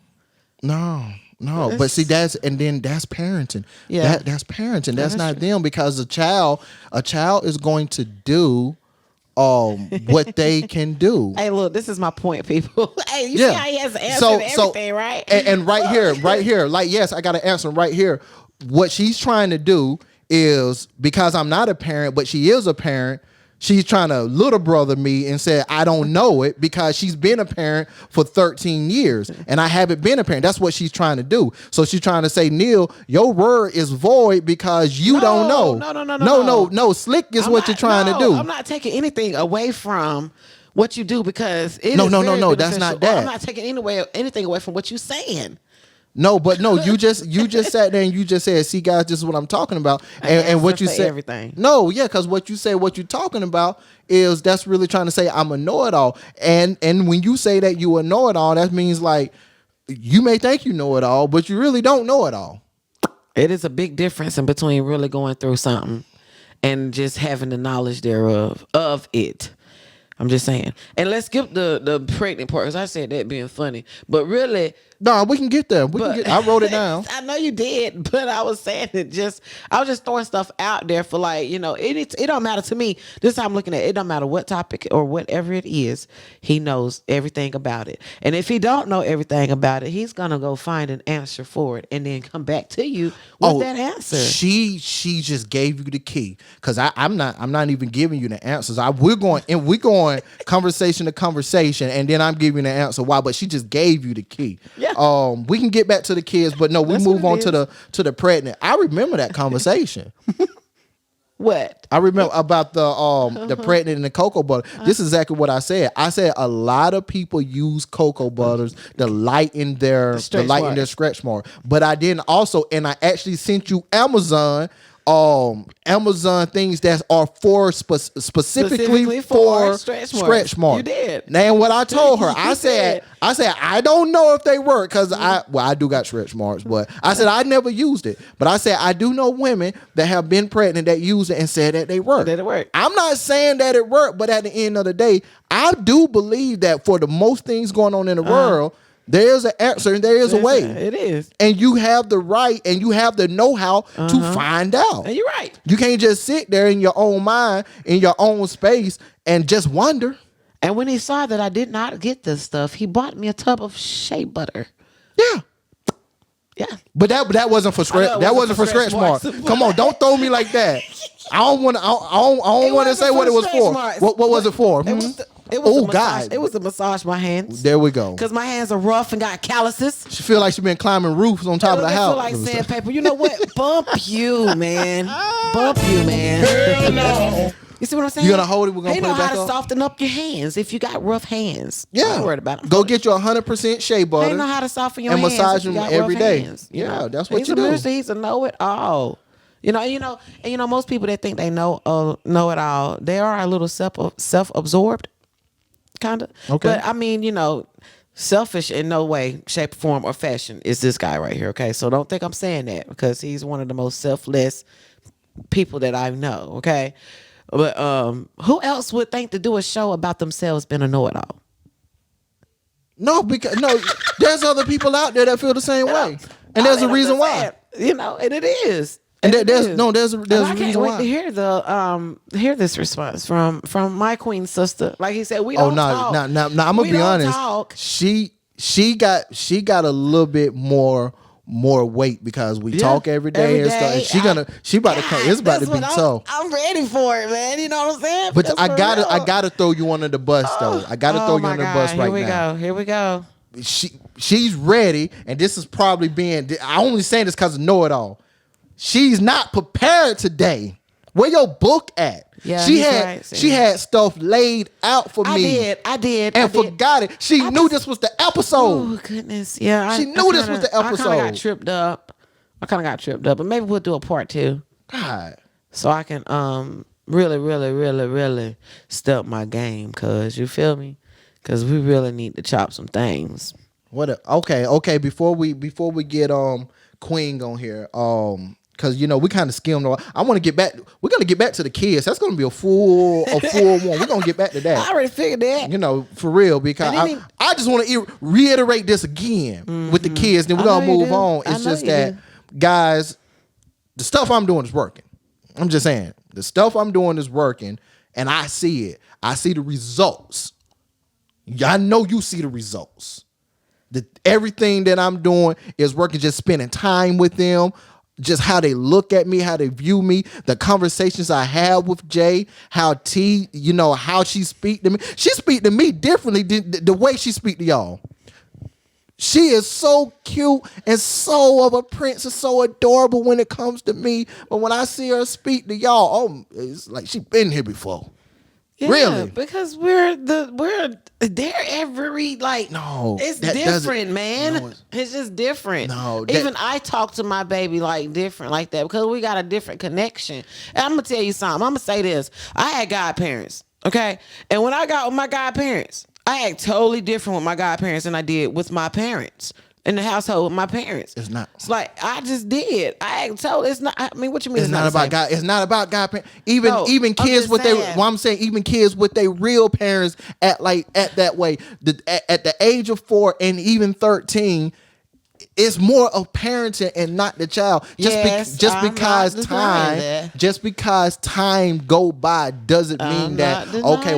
No, but see that's parenting. Yeah. That's parenting. That's not them, because a child is going to do what they can do. Hey, look, this is my point, people. Hey, you see how he has an answer to everything, right? And right here, like, yes, I got an answer right here. What she's trying to do is, because I'm not a parent, but she is a parent, she's trying to little brother me and say I don't know it, because she's been a parent for 13 years and I haven't been a parent. That's what she's trying to do. So she's trying to say, Neil, your word is void because you don't know. No. Slick is what you're trying to do. I'm not taking anything away from what you do, because it no. is very That's not beneficial. that. I'm not taking anything away from what you're saying. No, you just sat there and you just said, see guys, this is what I'm talking about. And what you said, everything. No, yeah, because what you say, what you're talking about is that's really trying to say I'm a know-it-all. And when you say that you a know-it-all, that means like you may think you know it all, but you really don't know it all. It is a big difference in between really going through something and just having the knowledge thereof of it. I'm just saying. And let's skip the pregnant part, because I said that being funny. But really... No, we can get there. I wrote it down. I know you did, but I was saying I was just throwing stuff out there for, like, you know, it don't matter to me. This is how I'm looking at it. It don't matter what topic or whatever it is. He knows everything about it. And if he don't know everything about it, he's going to go find an answer for it and then come back to you with that answer. She just gave you the key, because I'm not even giving you the answers. We're going conversation to conversation, and then I'm giving the answer why. But she just gave you the key. Yeah. We can get back to the kids, but no, we move on to the pregnant. I remember that conversation. What? I remember about the pregnant and the cocoa butter. This is exactly what I said. I said a lot of people use cocoa butters to lighten their stretch mark. But I didn't also, and I actually sent you Amazon things that are specifically for stretch mark. You did. And what I told her, I said I don't know if they work, because I do got stretch marks, but I said I never used it. But I said I do know women that have been pregnant that use it and said that they work. That it work. I'm not saying that it worked, but at the end of the day, I do believe that for the most things going on in the world, there is an answer and there is a way. It is. And you have the right and you have the know-how to find out. And you're right. You can't just sit there in your own mind, in your own space, and just wonder. And when he saw that I did not get this stuff, he bought me a tub of shea butter. Yeah. Yeah. But that wasn't for stretch. That wasn't for stretch marks. Come on, don't throw me like that. I don't want to say what it was for. What was it for? Oh God! It was to massage my hands. There we go. Because my hands are rough and got calluses. She feel like she been climbing roofs on top of the house. Feel like sandpaper. You know what? Bump you, man. Bump you, man. Hell no. You see what I'm saying? You gonna hold it? We're gonna they put know it back how to up. soften up your hands if you got rough hands. Yeah, I'm not worried about it. Go get your 100% shea butter. They know how to soften your and hands massage if you them got every rough day. hands, Yeah, that's what you do. He's a know-it-all. And most people that think they know it all, they are a little self-absorbed, kind of. Okay. But I mean, selfish in no way, shape, form, or fashion is this guy right here. Okay, so don't think I'm saying that because he's one of the most selfless people that I know. Okay, but who else would think to do a show about themselves being a know-it-all? No, because there's other people out there that feel the same way, and there's a reason why. And it is. And there's a I can't reason wait why. to hear this response from my queen sister. Like he said, we don't talk. No, I'm gonna be honest. Talk. She got a little bit more weight because we talk every day and stuff. And she about to come. It's about to be tough. I'm ready for it, man. You know what I'm saying? But I gotta throw you under the bus though. I gotta throw you under the bus right now. Here we go. She's ready, and this is probably being. I only saying this because of know it all. She's not prepared today. Where your book at? Yeah, she had stuff laid out for me. I did. And forgot it. She knew this was the episode. Oh goodness, yeah. She knew this was the episode. I kind of got tripped up. But maybe we'll do a part 2. God. So I can really step my game, cause you feel me? Cause we really need to chop some things. Okay. Before we get Queen on here, because we kind of skimmed. I want to get back. We're gonna get back to the kids. That's gonna be a full one. We're gonna get back to that. I already figured that. For real, because I just want to reiterate this again with the kids. Then we're gonna move on. It's just that, guys, the stuff I'm doing is working. I'm just saying, the stuff I'm doing is working, and I see it. I see the results. I know you see the results. Everything that I'm doing is working. Just spending time with them. Just how they look at me, how they view me, the conversations I have with Jay, how how she speak to me. She speak to me differently than the way she speak to y'all. She is so cute and so of a princess, so adorable when it comes to me. But when I see her speak to y'all, it's like she been here before. Yeah, really? Because we're they're every no, it's different, man. No, it's just different. No, even I talk to my baby different like that because we got a different connection. And I'm gonna tell you something. I'm gonna say this. I had godparents, okay, and when I got with my godparents, I act totally different with my godparents than I did with my parents. In the household with my parents. It's not. It's like I just did. I told it's not. I mean, what you mean? It's not about God. It's not about God. Even kids with I'm saying even kids with their real parents at that way. At the age of 4 and even 13, it's more of parenting and not the child. Just because time go by doesn't mean that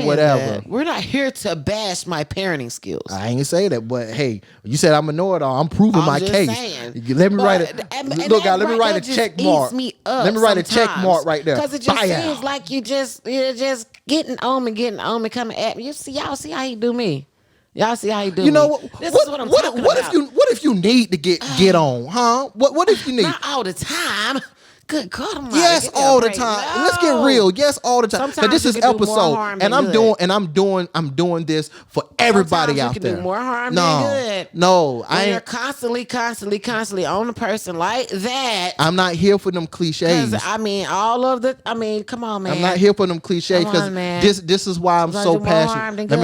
whatever. We're not here to bash my parenting skills. I ain't say that, but hey, you said I'm a know-it-all. I'm proving my case. Saying. Let me write it. Look, God, let me write a check mark. Let me write a check mark right there. Because it just seems like you're just getting on me, coming at me. Y'all see how he do me. Y'all see how he do me. This is what I'm talking about. What if you need to get on, huh? What if you need? Not all the time. Good God, I'm yes, all the time. No. Let's get real. Yes, all the time. But this is episode, and I'm doing this for everybody out there. You can do more harm than good. No, when you're constantly on a person like that. I'm not here for them cliches. Come on, man. I'm not here for them cliches because this is why I'm so passionate. Let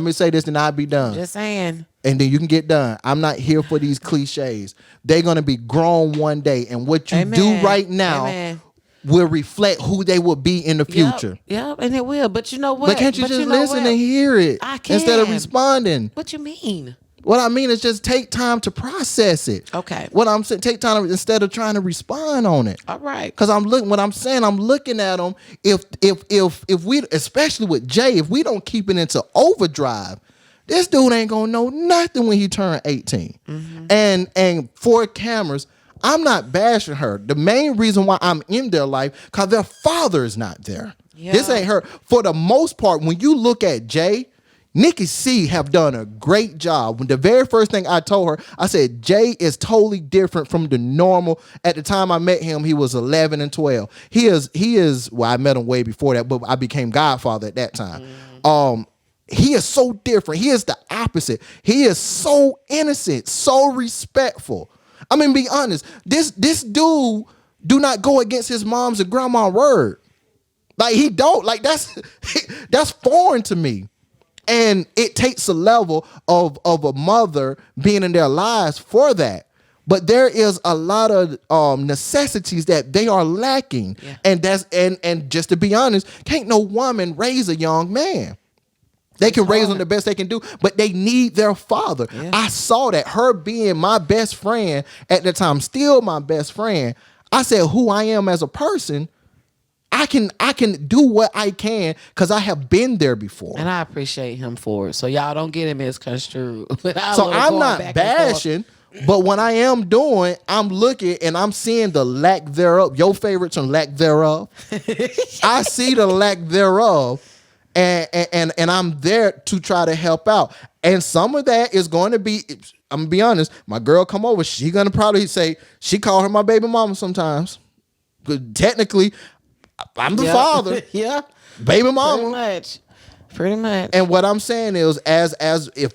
me say this, and I'll be done. Just saying. And then you can get done. I'm not here for these cliches. They're going to be grown one day. And what you do right now will reflect who they will be in the future. Yep, and it will. But you know what? But can't you just listen and hear it instead of responding? What you mean? What I mean is just take time to process it. Okay. What I'm saying, take time instead of trying to respond on it. All right. Because I'm looking at them. If we, especially with Jay, if we don't keep it into overdrive, this dude ain't gonna know nothing when he turn 18. Mm-hmm. And for cameras, I'm not bashing her. The main reason why I'm in their life, because their father is not there. Yeah. This ain't her. For the most part, when you look at Jay, Nicci C have done a great job. When the very first thing I told her, I said, Jay is totally different from the normal. At the time I met him, he was 11 and 12. He is, well, I met him way before that, but I became godfather at that time. He is so different. He is the opposite. He is so innocent, so respectful. I mean, be honest. This dude do not go against his mom's and grandma's word. Like, he don't. Like, that's foreign to me. And it takes a level of a mother being in their lives for that. But there is a lot of necessities that they are lacking. Yeah. And just to be honest, can't no woman raise a young man. They can raise them the best they can do, but they need their father. Yeah. I saw that. Her being my best friend at the time, still my best friend, I said who I am as a person, I can do what I can because I have been there before. And I appreciate him for it. So y'all don't get him misconstrued. So I'm not bashing, but when I am doing, I'm looking and I'm seeing the lack thereof. Your favorite term, lack thereof. I see the lack thereof. And I'm there to try to help out. And some of that is going to be, I'm going to be honest, my girl come over, she going to probably say, she call her my baby mama sometimes. But technically, I'm the father. Yeah. Baby mama. Pretty much. And what I'm saying is, as if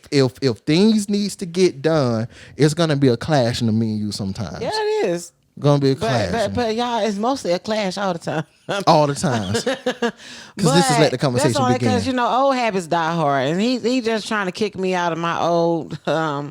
things needs to get done, it's going to be a clash in me and you sometimes. Yeah, it is. Gonna be a clash. But y'all, it's mostly a clash all the time. All the times. Because this is let the conversation that's only begin. Because, old habits die hard. And he just trying to kick me out of my old, my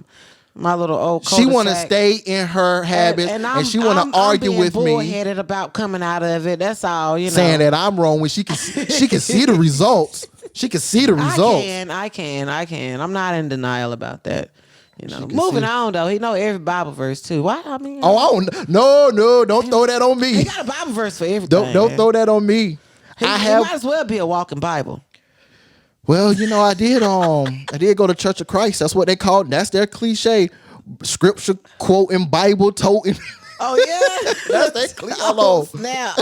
little old cul-de-sac. She want to stay in her habits and she want to argue with me. I'm bullheaded about coming out of it. That's all, Saying that I'm wrong when she can see the results. She can see the results. I can. I'm not in denial about that. Moving on though, he know every Bible verse too. Why? I mean, no, don't throw that on me. He got a Bible verse for everything. Don't throw that on me. He might as well be a walking Bible. Well, I did go to Church of Christ. That's what they call it. That's their cliche. Scripture quoting, Bible toting. Oh yeah, that's their cliche. Oh snap!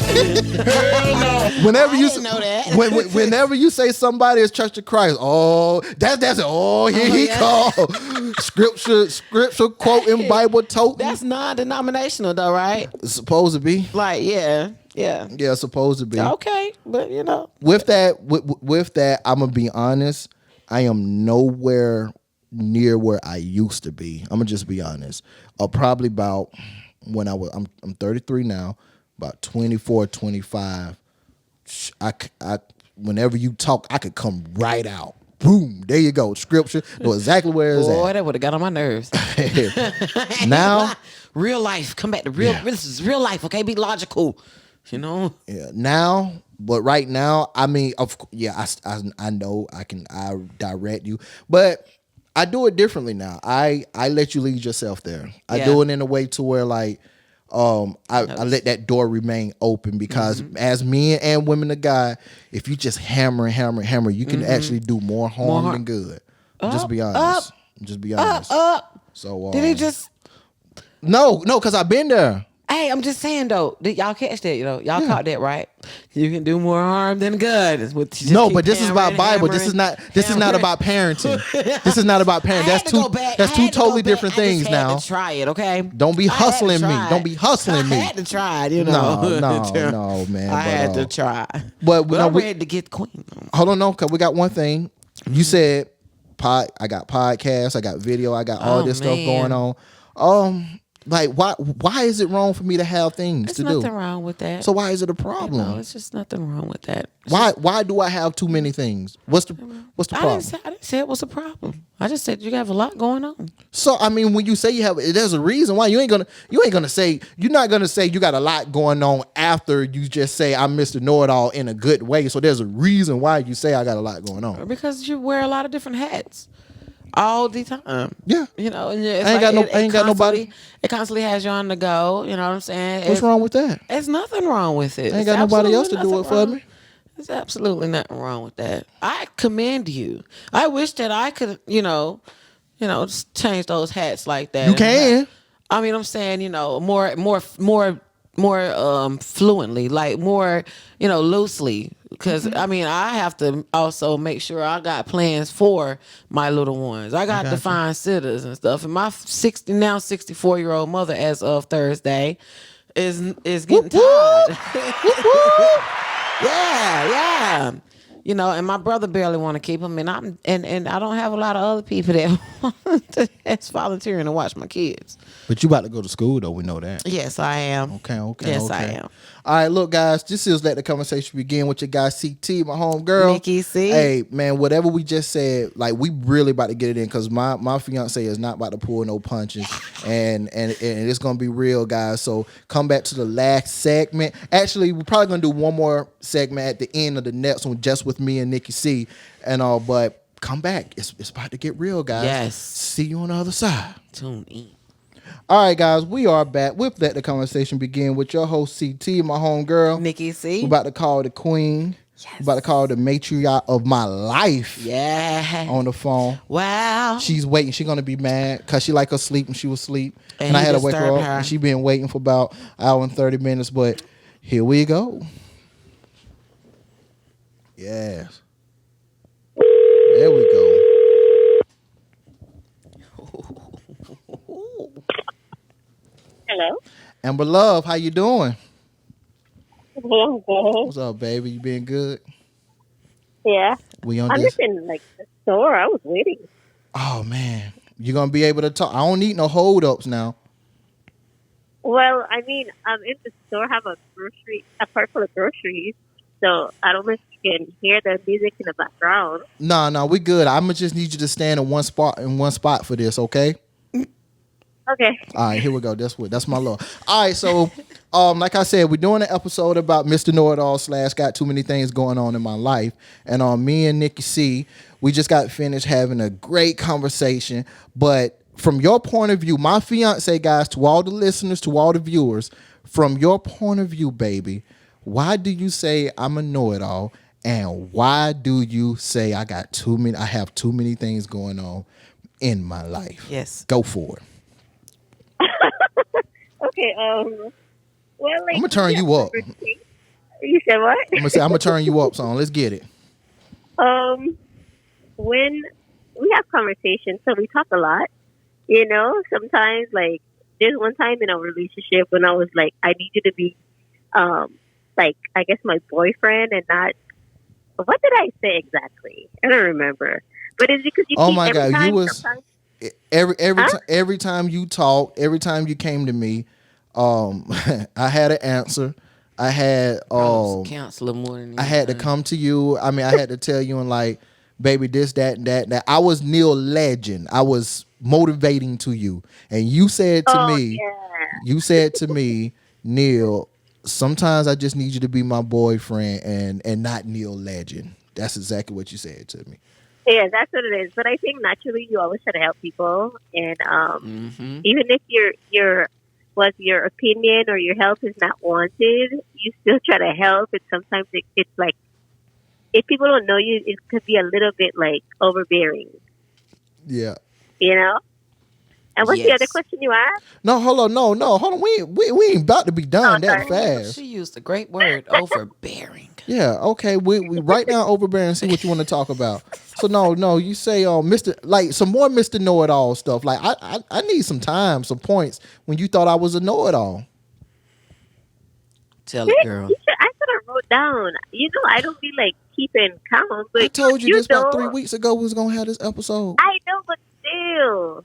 Whenever you know that. whenever you say somebody is Church of Christ, that's it. Here he called scripture quoting, Bible toting. That's non-denominational though, right? It's supposed to be. Like yeah, it's supposed to be. Okay, but with that, I'm gonna be honest. I am nowhere near where I used to be. I'm gonna just be honest. Probably about when I'm 33 now, about 24, 25. I whenever you talk, I could come right out. Boom, there you go. Scripture, know exactly where it's at. Boy, that would have got on my nerves. Now, real life, come back to real. Yeah. This is real life, okay? Be logical, Yeah. Now, but right now, I mean, I know I direct you, but I do it differently now. I let you lead yourself there. I do it in a way to where I let that door remain open because as men and women of God, if you just hammer, you can actually do more harm than good. Just be honest. So did he just? No, because I've been there. Hey, I'm just saying though, did y'all catch that? Y'all caught that, right? You can do more harm than good. But this is about Bible. This is not about parenting. This is not about parenting. That's two totally different things now. I had to try it, okay? Don't be hustling me. Don't be hustling me. I had to try it, No, man. I had to try. But I'm ready to get the queen. Hold on, because we got one thing. You said I got podcasts, I got video, I got all this stuff going on. Why is it wrong for me to have things to do? There's nothing wrong with that. So why is it a problem? It's just nothing wrong with that. Why do I have too many things? What's the problem? I didn't say it was a problem. I just said you have a lot going on. So I mean, when you say you have, there's a reason why. You're not gonna say you got a lot going on after you just say I'm Mr. Know-It-All in a good way. So there's a reason why you say I got a lot going on. Because you wear a lot of different hats. All the time. Yeah. And I ain't got nobody. It constantly has you on the go. You know what I'm saying? What's wrong with that? There's nothing wrong with it. I ain't got nobody else to do it for me. There's absolutely nothing wrong with that. I commend you. I wish that I could, just change those hats like that. You can. I mean, I'm saying, more fluently, like more, loosely. Because I have to also make sure I got plans for my little ones. I got to find sitters and stuff. And my 64-year-old mother, as of Thursday, is getting tired. Yeah. And my brother barely want to keep him, and I don't have a lot of other people that's volunteering to watch my kids. But you about to go to school though, we know that. Yes, I am. Okay. Yes, I am. All right, look, guys, this is Let the Conversation Begin with your guy CT, my home girl. Nicci C. Hey, man, whatever we just said, like, we really about to get it in because my fiance is not about to pull no punches, and it's gonna be real, guys. So come back to the last segment. Actually, we're probably gonna do one more segment at the end of the next one, just with me and Nicci C, and all. But come back, it's about to get real, guys. Yes. See you on the other side. Tune in. All right, guys, we are back with Let the Conversation Begin with your host, CT, my home girl. Nicci C. We're about to call the queen. Yes. We're about to call the matriarch of my life. Yeah. On the phone. Wow. She's waiting. She's going to be mad because she like her sleep when she was asleep. And I had to wake her up. And she been waiting for about an hour and 30 minutes. But here we go. Yes. There we go. Hello. Amber Love, how you doing? Doing good. What's up, baby? You been good? Yeah. I'm just in the store. I was waiting. Oh man, you gonna be able to talk? I don't need no hold ups now. Well, I'm in the store. Have a part full of groceries. So I don't know if you can hear the music in the background. No, we good. I'ma just need you to stand in one spot for this, okay? Okay. All right, here we go. That's my love. All right, so like I said, we're doing an episode about Mr. Know-It-All / got too many things going on in my life. And me and Nicci C, we just got finished having a great conversation. But from your point of view, my fiance, guys, to all the listeners, to all the viewers, from your point of view, baby, why do you say I'm a know-it-all? And why do you say I have too many things going on in my life? Yes. Go for it. Okay. Well, I'm gonna turn you up. You said what? I'm gonna turn you up, son. Let's get it. When we have conversations, so we talk a lot. Sometimes there's one time in our relationship when I was like, I need you to be, I guess my boyfriend and not. What did I say exactly? I don't remember. But it's because you. Oh my God, time, you was every time you talk, every time you came to me, I had an answer. I had counselor more than I had to come to you. I mean, I had to tell you and baby, this, that, and that. I was Neil Legend. I was motivating to you, and you said to me, Neil, sometimes I just need you to be my boyfriend and not Neil Legend. That's exactly what you said to me. Yeah, that's what it is. But I think naturally you always try to help people, and even if your opinion or your help is not wanted, you still try to help. And sometimes it's like if people don't know you, it could be a little bit overbearing. Yeah. And what's the other question you asked? No, hold on. No, hold on. We ain't about to be done that fast. She used a great word, overbearing. Yeah, okay. We right now overbearing and see what you want to talk about. So no, you say Mr. some more Mr. Know-It-All stuff. I need some time, some points when you thought I was a know-it-all. Tell it, girl. I should have wrote down. I don't be keeping count, but I told you this about 3 weeks ago we was gonna have this episode. I know, but still.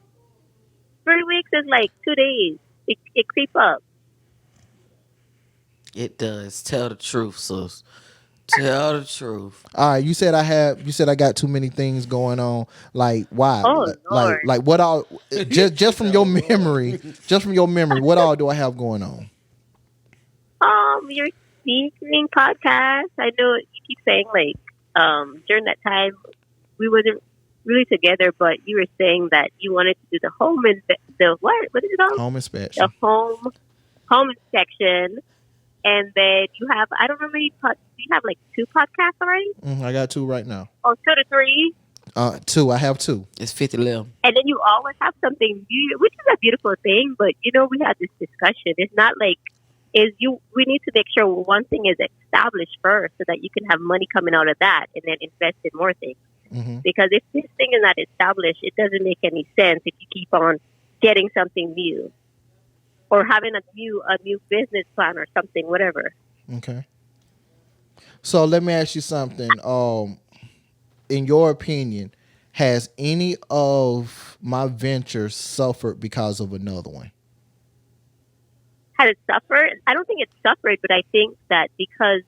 3 weeks is 2 days. It creep up. It does. Tell the truth, sis. Tell the truth. All right, you said I got too many things going on. Why? Oh, Lord. What all? just from your memory, what all do I have going on? Your speaking podcast. I know you keep saying during that time we wasn't really together, but you were saying that you wanted to do the home is it called? Home inspection. The home inspection, and then you have do you have 2 podcasts already? I got 2 right now. Oh, 2 to 3. 2. I have 2. It's 50 left. And then you always have something new, which is a beautiful thing. But we had this discussion. It's not is we need to make sure one thing is established first so that you can have money coming out of that and then invest in more things. Mm-hmm. Because if this thing is not established, it doesn't make any sense if you keep on getting something new or having a new business plan or something, whatever. Okay. So let me ask you something. In your opinion, has any of my ventures suffered because of another one? Has it suffered? I don't think it suffered, but I think that because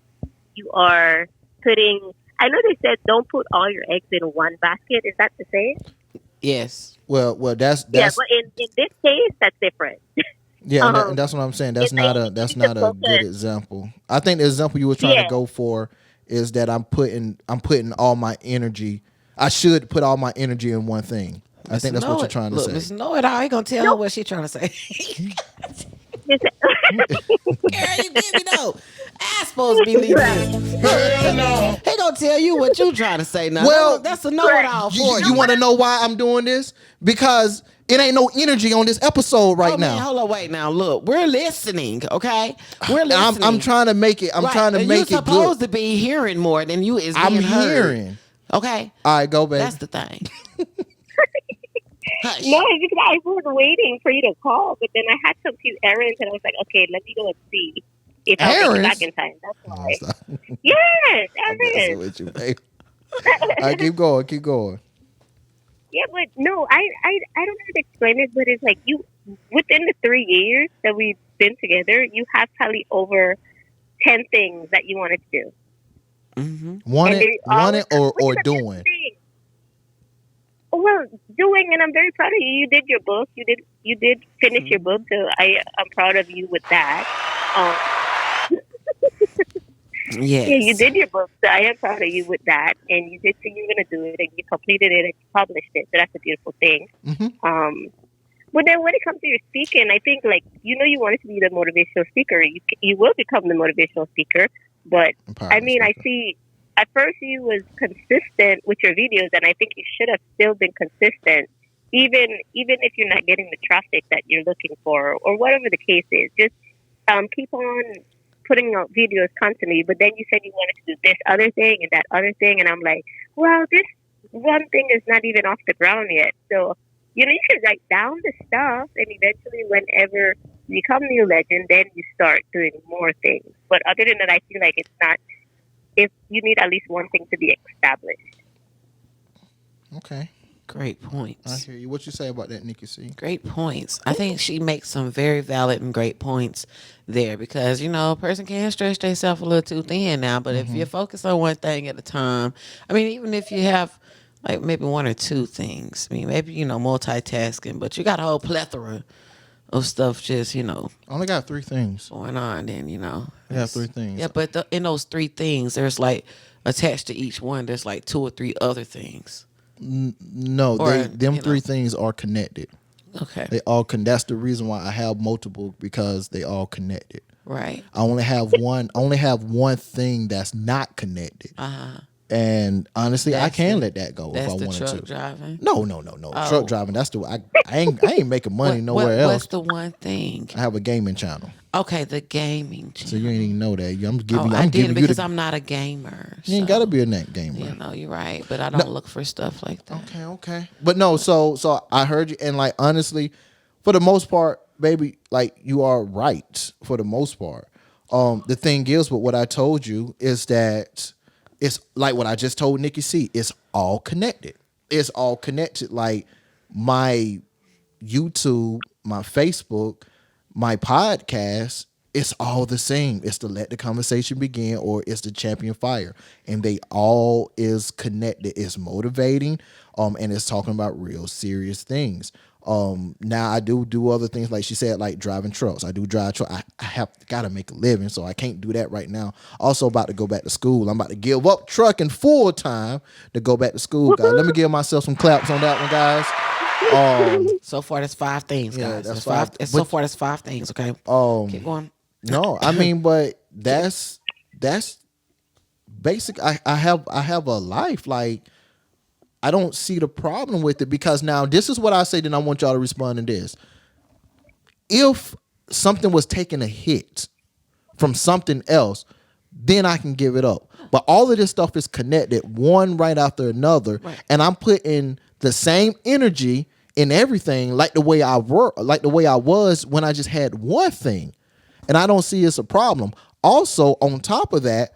you are putting, I know they said don't put all your eggs in one basket. Is that the same? Yes. Well, that's Yeah, but in this case, that's different. yeah, and that's what I'm saying. That's not a good example. I think the example you were trying to go for is that I'm putting all my energy. I should put all my energy in one thing. I think that's what you're trying to say. Miss Know It All, he gonna tell her what she trying to say. Girl, you give me though. I supposed to be leaving this. He gonna tell you what you trying to say now. Well, that's a know it all for you. You want to know why I'm doing this? Because it ain't no energy on this episode right now. Man, hold on, wait now. Look, we're listening, okay? We're listening. I'm trying to make it. I'm trying to make it good. You're supposed to be hearing more than you is being heard. Hearing. Okay. All right, go, baby. That's the thing. Hush. No, because I was waiting for you to call, but then I had some few errands, and I was like, okay, let me go and see if I'll make it back in time. That's why. Yes, errands. With you, babe. All right, keep going. Yeah, but no, I don't know how to explain it, but it's like you, within the 3 years that we've been together, you have probably over 10 things that you wanted to do. Mm-hmm. Want it or doing? Well, doing, and I'm very proud of you. You did your book. You did finish your book, so I'm proud of you with that. Yes. Yeah, you did your book, so I am proud of you with that. And you did say you were going to do it, and you completed it, and you published it. So that's a beautiful thing. Mm-hmm. But then when it comes to your speaking, I think, like, you wanted to be the motivational speaker. You will become the motivational speaker. But, I mean, I see... At first, you was consistent with your videos, and I think you should have still been consistent, even if you're not getting the traffic that you're looking for, or whatever the case is. Just keep on putting out videos constantly. But then you said you wanted to do this other thing and that other thing, and I'm like, well, this one thing is not even off the ground yet. So, you should write down the stuff, and eventually, whenever you become new legend, then you start doing more things. But other than that, I feel like it's not. If you need at least one thing to be established. Okay. Great points. I hear you. What you say about that, Nicci C? Great points. I think she makes some very valid and great points there because, a person can stretch themselves a little too thin now. But if you focus on one thing at a time, I mean, even if you have like maybe one or two things, I mean, maybe, multitasking, but you got a whole plethora of stuff just, I only got 3 things going on, then, I got 3 things. Yeah, but in those 3 things, there's like attached to each one, there's like 2 or 3 other things. No, them 3 things are connected. Okay. They all that's the reason why I have multiple, because they all connected. Right. I only have one thing that's not connected. Uh-huh. And honestly, I can let that go if I wanted to. That's the truck driving? No. Oh. Truck driving, that's I ain't making money nowhere else. What's the one thing? I have a gaming channel. Okay, the gaming channel. So you ain't even know that. I'm giving you because I'm not a gamer. You ain't got to be a net gamer. You're right, but I don't look for stuff like that. Okay. But no, so I heard you, and like honestly, for the most part, baby, like you are right for the most part. The thing is, with what I told you is that it's like what I just told Nicci C. It's all connected. It's all connected. Like my YouTube, my Facebook, my podcast, it's all the same. It's to let the conversation begin, or it's the champion fire. And they all is connected. It's motivating, and it's talking about real serious things. Now I do other things, like she said, like driving trucks. I do drive truck. I have got to make a living, so I can't do that right now. Also about to go back to school. I'm about to give up trucking full time to go back to school, guys. Let me give myself some claps on that one, guys. So far, that's 5 things, guys. That's 5. So far, that's 5 things. Okay. Keep going. No, I mean, but that's basic. I have a life. Like, I don't see the problem with it, because now this is what I say, then I want y'all to respond to this. If something was taking a hit from something else, then I can give it up. But all of this stuff is connected, one right after another, and I'm putting the same energy in everything, like the way I work, like the way I was when I just had one thing, and I don't see it's a problem. Also, on top of that,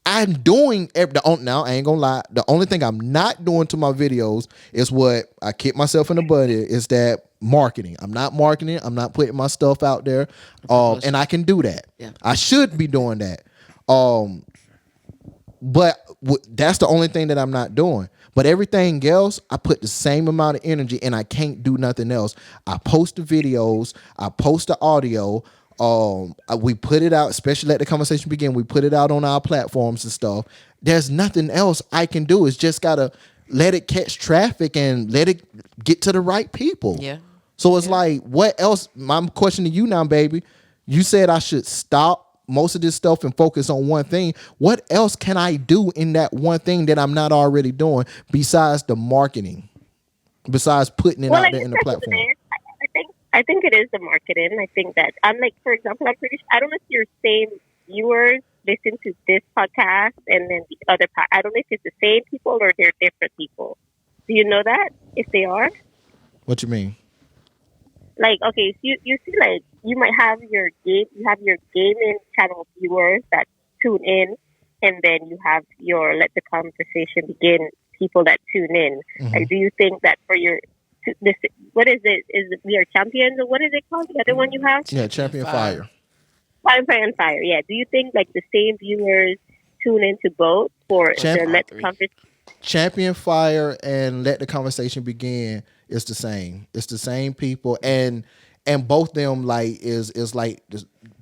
I'm doing now. I ain't gonna lie. The only thing I'm not doing to my videos is what I kick myself in the butt. Is that marketing? I'm not marketing. I'm not putting my stuff out there. And I can do that. Yeah. I should be doing that. But that's the only thing that I'm not doing. But everything else, I put the same amount of energy, and I can't do nothing else. I post the videos. I post the audio. We put it out, especially let the conversation begin. We put it out on our platforms and stuff. There's nothing else I can do. It's just gotta let it catch traffic and let it get to the right people. Yeah. So it's like, what else? My question to you now, baby. You said I should stop most of this stuff and focus on one thing. What else can I do in that one thing that I'm not already doing besides the marketing? Besides putting it out there in the platform. I think it is the marketing. I think that I'm like, for example, I'm pretty sure, I don't know if your same viewers listen to this podcast and then the other podcast. I don't know if it's the same people or they're different people. Do you know that? If they are? What you mean? Like, okay, so you see, like, you might have your gaming channel viewers that tune in, and then you have your Let the Conversation Begin people that tune in. Mm-hmm. Like, do you think that for your what is it? Is it We Are Champions, or what is it called? The other one you have? Yeah, Champion Fire. Fire. Yeah. Do you think like the same viewers tune into both for the Let the Conversation? Champion Fire and Let the Conversation Begin is the same. It's the same people, and both them like is like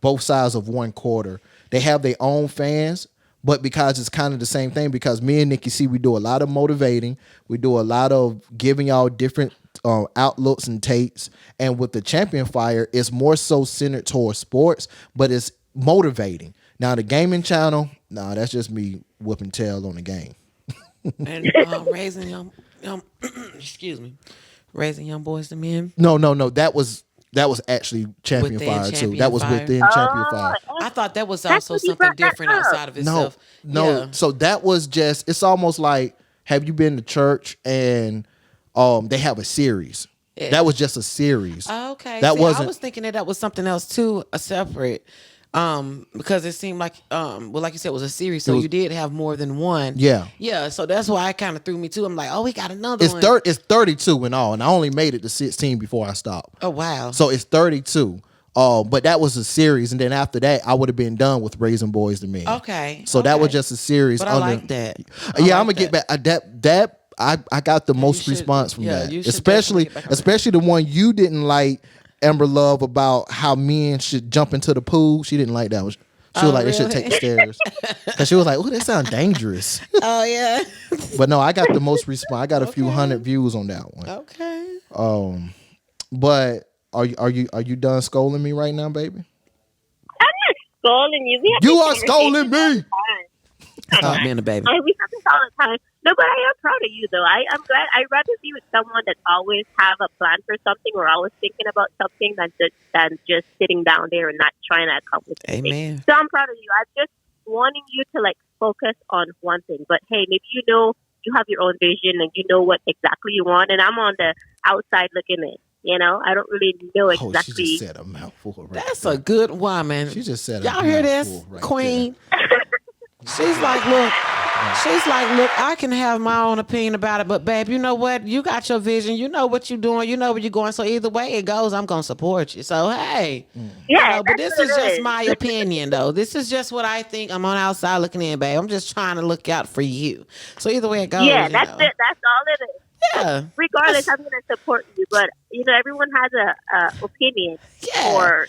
both sides of one quarter. They have their own fans. But because it's kind of the same thing, because me and Nicci C, we do a lot of motivating. We do a lot of giving y'all different outlooks and takes. And with the Champion Fire, it's more so centered towards sports, but it's motivating. Now, the gaming channel, that's just me whooping tail on the game. And raising young excuse me, raising young boys to men. No, that was actually Champion Fire too. That was within Champion Fire. I thought that was also something different outside of itself. No. Yeah. So that was just, it's almost like, have you been to church and they have a series? Yeah. That was just a series. Oh, okay. I was thinking that was something else too, a separate. Because it seemed like, like you said, it was a series, so you did have more than one. Yeah. Yeah, so that's why it kind of threw me too. I'm like, we got another one. It's 32 in all, and I only made it to 16 before I stopped. Oh, wow. So it's 32. But that was a series, and then after that, I would have been done with Raising Boys to Men. Okay. So that was just a series. But I like that. I'm going to get back. I got the most response from that. Especially the one you didn't like, Amber Love, about how men should jump into the pool. She didn't like that one. She was like, they should take the stairs. Because she was like, that sounds dangerous. Oh, yeah. But no, I got the most response. I got a few hundred views on that one. Okay. But are you done scolding me right now, baby? I'm not scolding you. You are scolding me. Stop being a baby. We have this all the time. No, but I am proud of you, though. I'm glad. I'd rather be with someone that always have a plan for something, or always thinking about something than just sitting down there and not trying to accomplish anything. Amen. So I'm proud of you. I'm just wanting you to like focus on one thing. But hey, maybe you have your own vision and you know what exactly you want. And I'm on the outside looking in. I don't really know exactly. She just said a mouthful. Right That's there. a good woman. She just said y'all hear this, right Queen? She's like, look, I can have my own opinion about it, but babe, you know what? You got your vision. You know what you're doing. You know where you're going. So either way it goes, I'm going to support you. So, hey. Yeah. But this is just my opinion, though. This is just what I think. I'm on outside looking in, babe. I'm just trying to look out for you. So either way it goes. Yeah, that's it. That's all it is. Yeah. Regardless, I'm going to support you. But, everyone has a opinion. Yeah. Or,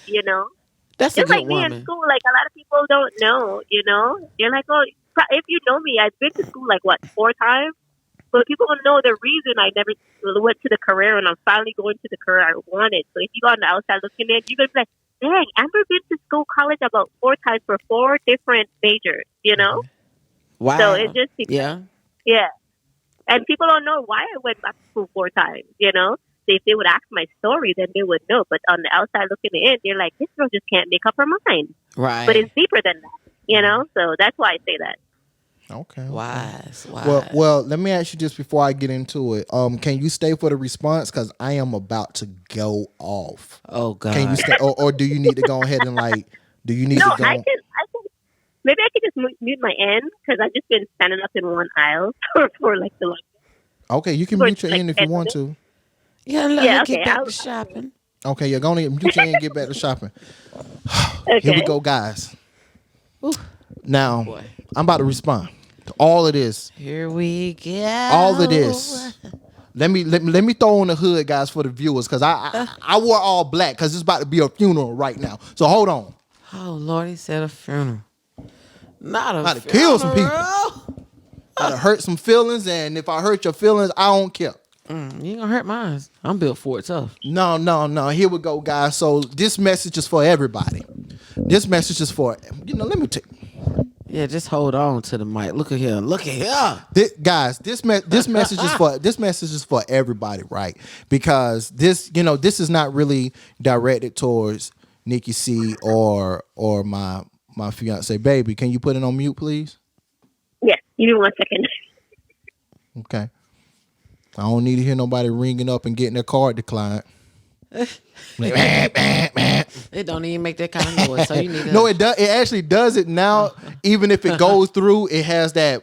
That's just a good like woman. me in school, like a lot of people don't know, You're like, oh, if you know me, I've been to school like 4 times, but people don't know the reason I never went to the career, and I'm finally going to the career I wanted. So if you go on the outside looking in, you're gonna be like, dang, Amber been to college about 4 times for 4 different majors, Wow. So it just yeah. And people don't know why I went back to school 4 times, if they would ask my story, then they would know. But on the outside looking in, they're like, this girl just can't make up her mind. Right. But it's deeper than that, So that's why I say that. Okay. Wise. Well, let me ask you this before I get into it. Can you stay for the response? Because I am about to go off. Oh God. Can you stay, or do you need to go ahead and do you need No, to go? I can. Maybe I could just mute my end because I've just been standing up in one aisle for like the longest. Okay, you can mute your end if you want to. Yeah, let her get back to shopping. Okay, you're going to mute your end and get back to shopping. Okay. Here we go, guys. Ooh. Now, Boy. I'm about to respond to all of this. Here we go. All of this. Let me throw on the hood, guys, for the viewers, because I wore all black because it's about to be a funeral right now. So hold on. Oh Lord, he said a funeral. Not a About to funeral. kill some people. About to hurt some feelings, and if I hurt your feelings, I don't care. You ain't gonna hurt mine. I'm built for it tough. No. Here we go, guys. So this message is for everybody. This message is for, let me take. Yeah, just hold on to the mic. Look at here. Guys, this message is for everybody, right? Because this is not really directed towards Nicci C or my fiance. Baby, can you put it on mute, please? Yes, give me 1 second. Okay. I don't need to hear nobody ringing up and getting their card declined. It don't even make that kind of noise, so you need to. No, it does. It actually does it now. Even if it goes through, it has that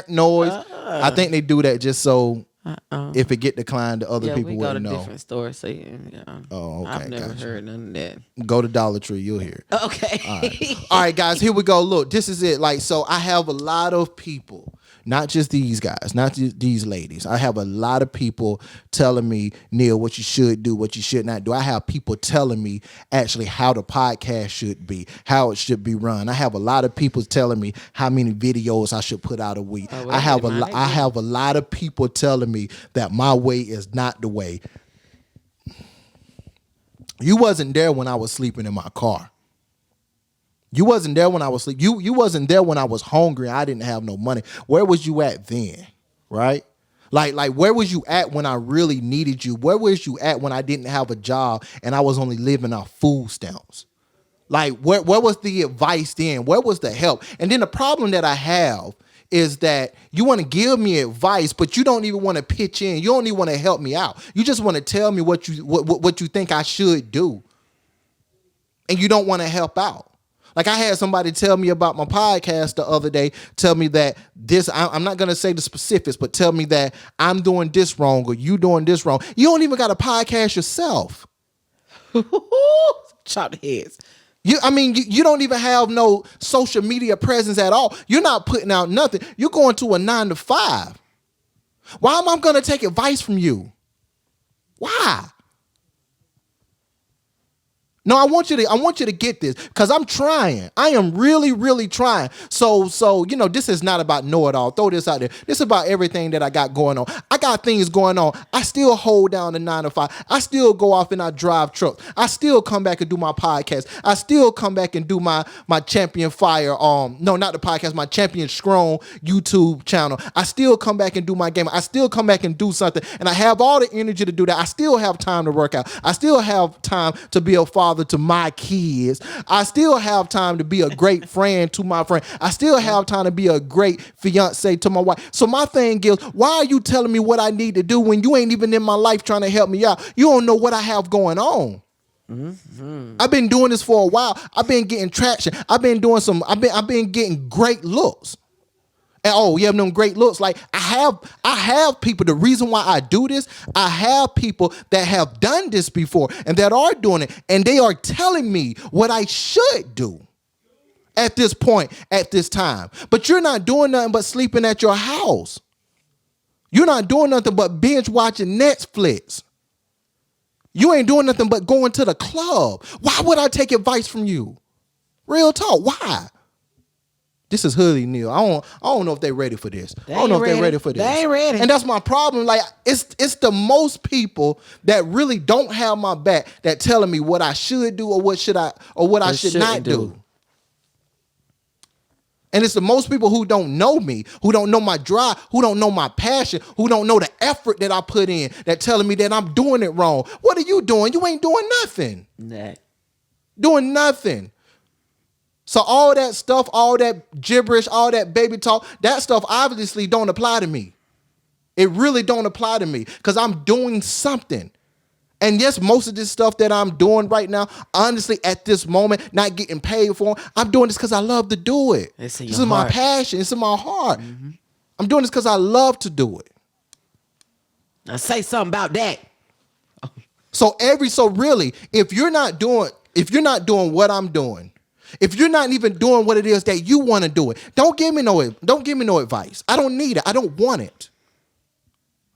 noise. I think they do that just so if it get declined, the other people wouldn't know. We go to different stores, so Oh, okay. I've never heard none of that. Go to Dollar Tree, you'll hear it. Okay. All right, guys, here we go. Look, this is it. So I have a lot of people. Not just these guys, not just these ladies. I have a lot of people telling me, Neil, what you should do, what you should not do. I have people telling me actually how the podcast should be, how it should be run. I have a lot of people telling me how many videos I should put out a week. I have a lot of people telling me that my way is not the way. You wasn't there when I was sleeping in my car. You wasn't there when I was sleeping. You wasn't there when I was hungry and I didn't have no money. Where was you at then? Right? Like where was you at when I really needed you? Where was you at when I didn't have a job and I was only living off food stamps? Like where was the advice then? Where was the help? And then the problem that I have is that you want to give me advice, but you don't even want to pitch in. You don't even want to help me out. You just want to tell me what you think I should do. And you don't want to help out. Like I had somebody tell me about my podcast the other day, tell me that I'm not going to say the specifics, but tell me that I'm doing this wrong or you doing this wrong. You don't even got a podcast yourself. Chopped heads. You don't even have no social media presence at all. You're not putting out nothing. You're going to a 9 to 5. Why am I going to take advice from you? Why? No, I want you to get this because I'm trying. I am really, really trying. So, this is not about know-it-all. Throw this out there. This is about everything that I got going on. I got things going on. I still hold down the 9 to 5. I still go off and I drive trucks. I still come back and do my podcast. I still come back and do my Champion Fire. No, not the podcast. My Champion Scroll YouTube channel. I still come back and do my game. I still come back and do something, and I have all the energy to do that. I still have time to work out. I still have time to be a father to my kids. I still have time to be a great friend to my friend. I still have time to be a great fiance to my wife. So my thing is, why are you telling me what I need to do when you ain't even in my life trying to help me out? You don't know what I have going on. Mm-hmm. I've been doing this for a while. I've been getting traction. I've been getting great looks. And them great looks. Like I have people. The reason why I do this, I have people that have done this before and that are doing it, and they are telling me what I should do at this point, at this time. But you're not doing nothing but sleeping at your house. You're not doing nothing but binge watching Netflix. You ain't doing nothing but going to the club. Why would I take advice from you? Real talk. Why? This is Hoodie Neil. I don't know if they're ready for this. I don't know if they're ready for this. They ain't ready. And that's my problem. Like it's the most people that really don't have my back that telling me what I should do or what I should not do. And it's the most people who don't know me, who don't know my drive, who don't know my passion, who don't know the effort that I put in, that telling me that I'm doing it wrong. What are you doing? You ain't doing nothing. Nah. Doing nothing. So all that stuff, all that gibberish, all that baby talk, that stuff obviously don't apply to me. It really don't apply to me because I'm doing something. And yes, most of this stuff that I'm doing right now, honestly, at this moment, not getting paid for, I'm doing this because I love to do it. This is my passion. It's in my heart. Mm-hmm. I'm doing this because I love to do it. Now say something about that. So really, if you're not doing what I'm doing, if you're not even doing what it is that you want to do it, don't give me no advice. I don't need it. I don't want it.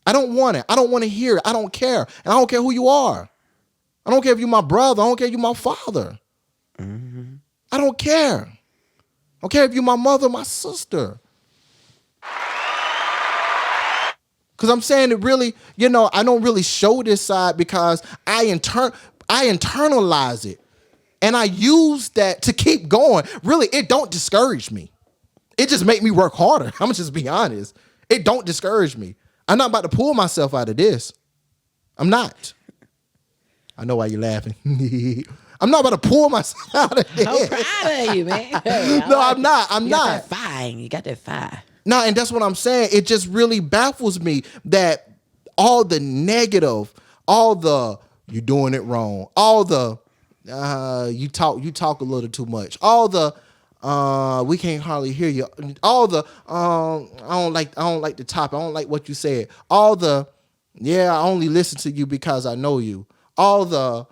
I don't want it. I don't want to hear it. I don't care. And I don't care who you are. I don't care if you're my brother. I don't care if you're my father. Mm-hmm. I don't care. I don't care if you're my mother or my sister. Because I'm saying it really, I don't really show this side because I internalize it. And I use that to keep going. Really, it don't discourage me. It just make me work harder. I'm going to just be honest. It don't discourage me. I'm not about to pull myself out of this. I'm not. I know why you're laughing. I'm not about to pull myself out of this. I'm proud of you, man. No, I'm not. I'm not. You got that fire. No, and that's what I'm saying. It just really baffles me that all the negative, all the you're doing it wrong, all the you talk a little too much, all the we can't hardly hear you, all the I don't like the topic, I don't like what you said, all the I only listen to you because I know you, all the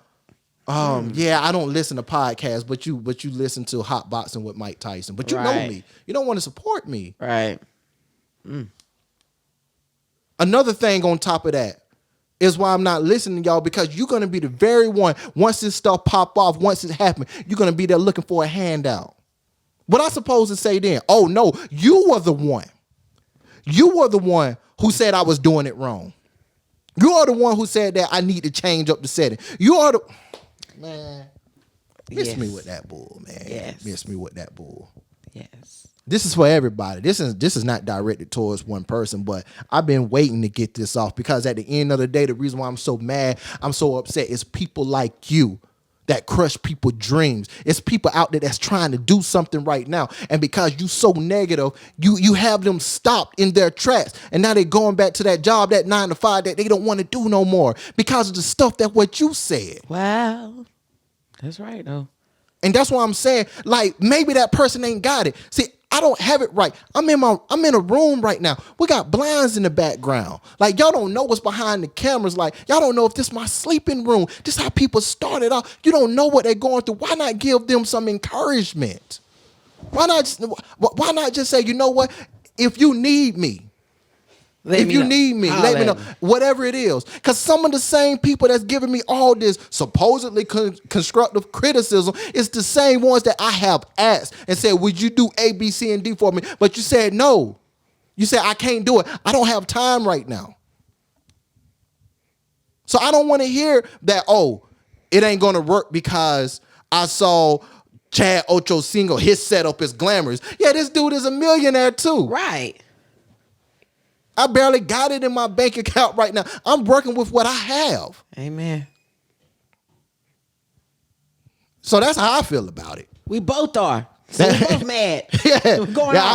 I don't listen to podcasts, but you listen to Hot Boxing with Mike Tyson, but you know me, you don't want to support me, right? Another thing on top of that is why I'm not listening to y'all, because you're going to be the very one, once this stuff pop off, once it happens, you're going to be there looking for a handout. What I supposed to say then? Oh, no, you were the one. You were the one who said I was doing it wrong. You are the one who said that I need to change up the setting. You are the... Man, miss me with that bull, man. Yes. Miss me with that bull. Yes. This is for everybody. This is not directed towards one person, but I've been waiting to get this off because at the end of the day, the reason why I'm so mad, I'm so upset is people like you that crush people's dreams. It's people out there that's trying to do something right now. And because you so negative, you have them stopped in their tracks. And now they're going back to that job, that 9 to 5 that they don't want to do no more because of the stuff that what you said. Wow. That's right, though. And that's why I'm saying, like, maybe that person ain't got it. See, I don't have it right. I'm in a room right now. We got blinds in the background. Like, y'all don't know what's behind the cameras. Like, y'all don't know if this is my sleeping room. This is how people started off. You don't know what they're going through. Why not give them some encouragement? Why not just say, you know what? If you need me, let me know. Whatever it is. Because some of the same people that's giving me all this supposedly constructive criticism is the same ones that I have asked and said, would you do A, B, C, and D for me? But you said no. You said, I can't do it. I don't have time right now. So I don't want to hear that, it ain't going to work because I saw Chad Ochocinco, his setup is glamorous. Yeah, this dude is a millionaire too. Right. I barely got it in my bank account right now. I'm working with what I have. Amen. So that's how I feel about it. We both are. So we both mad. Yeah.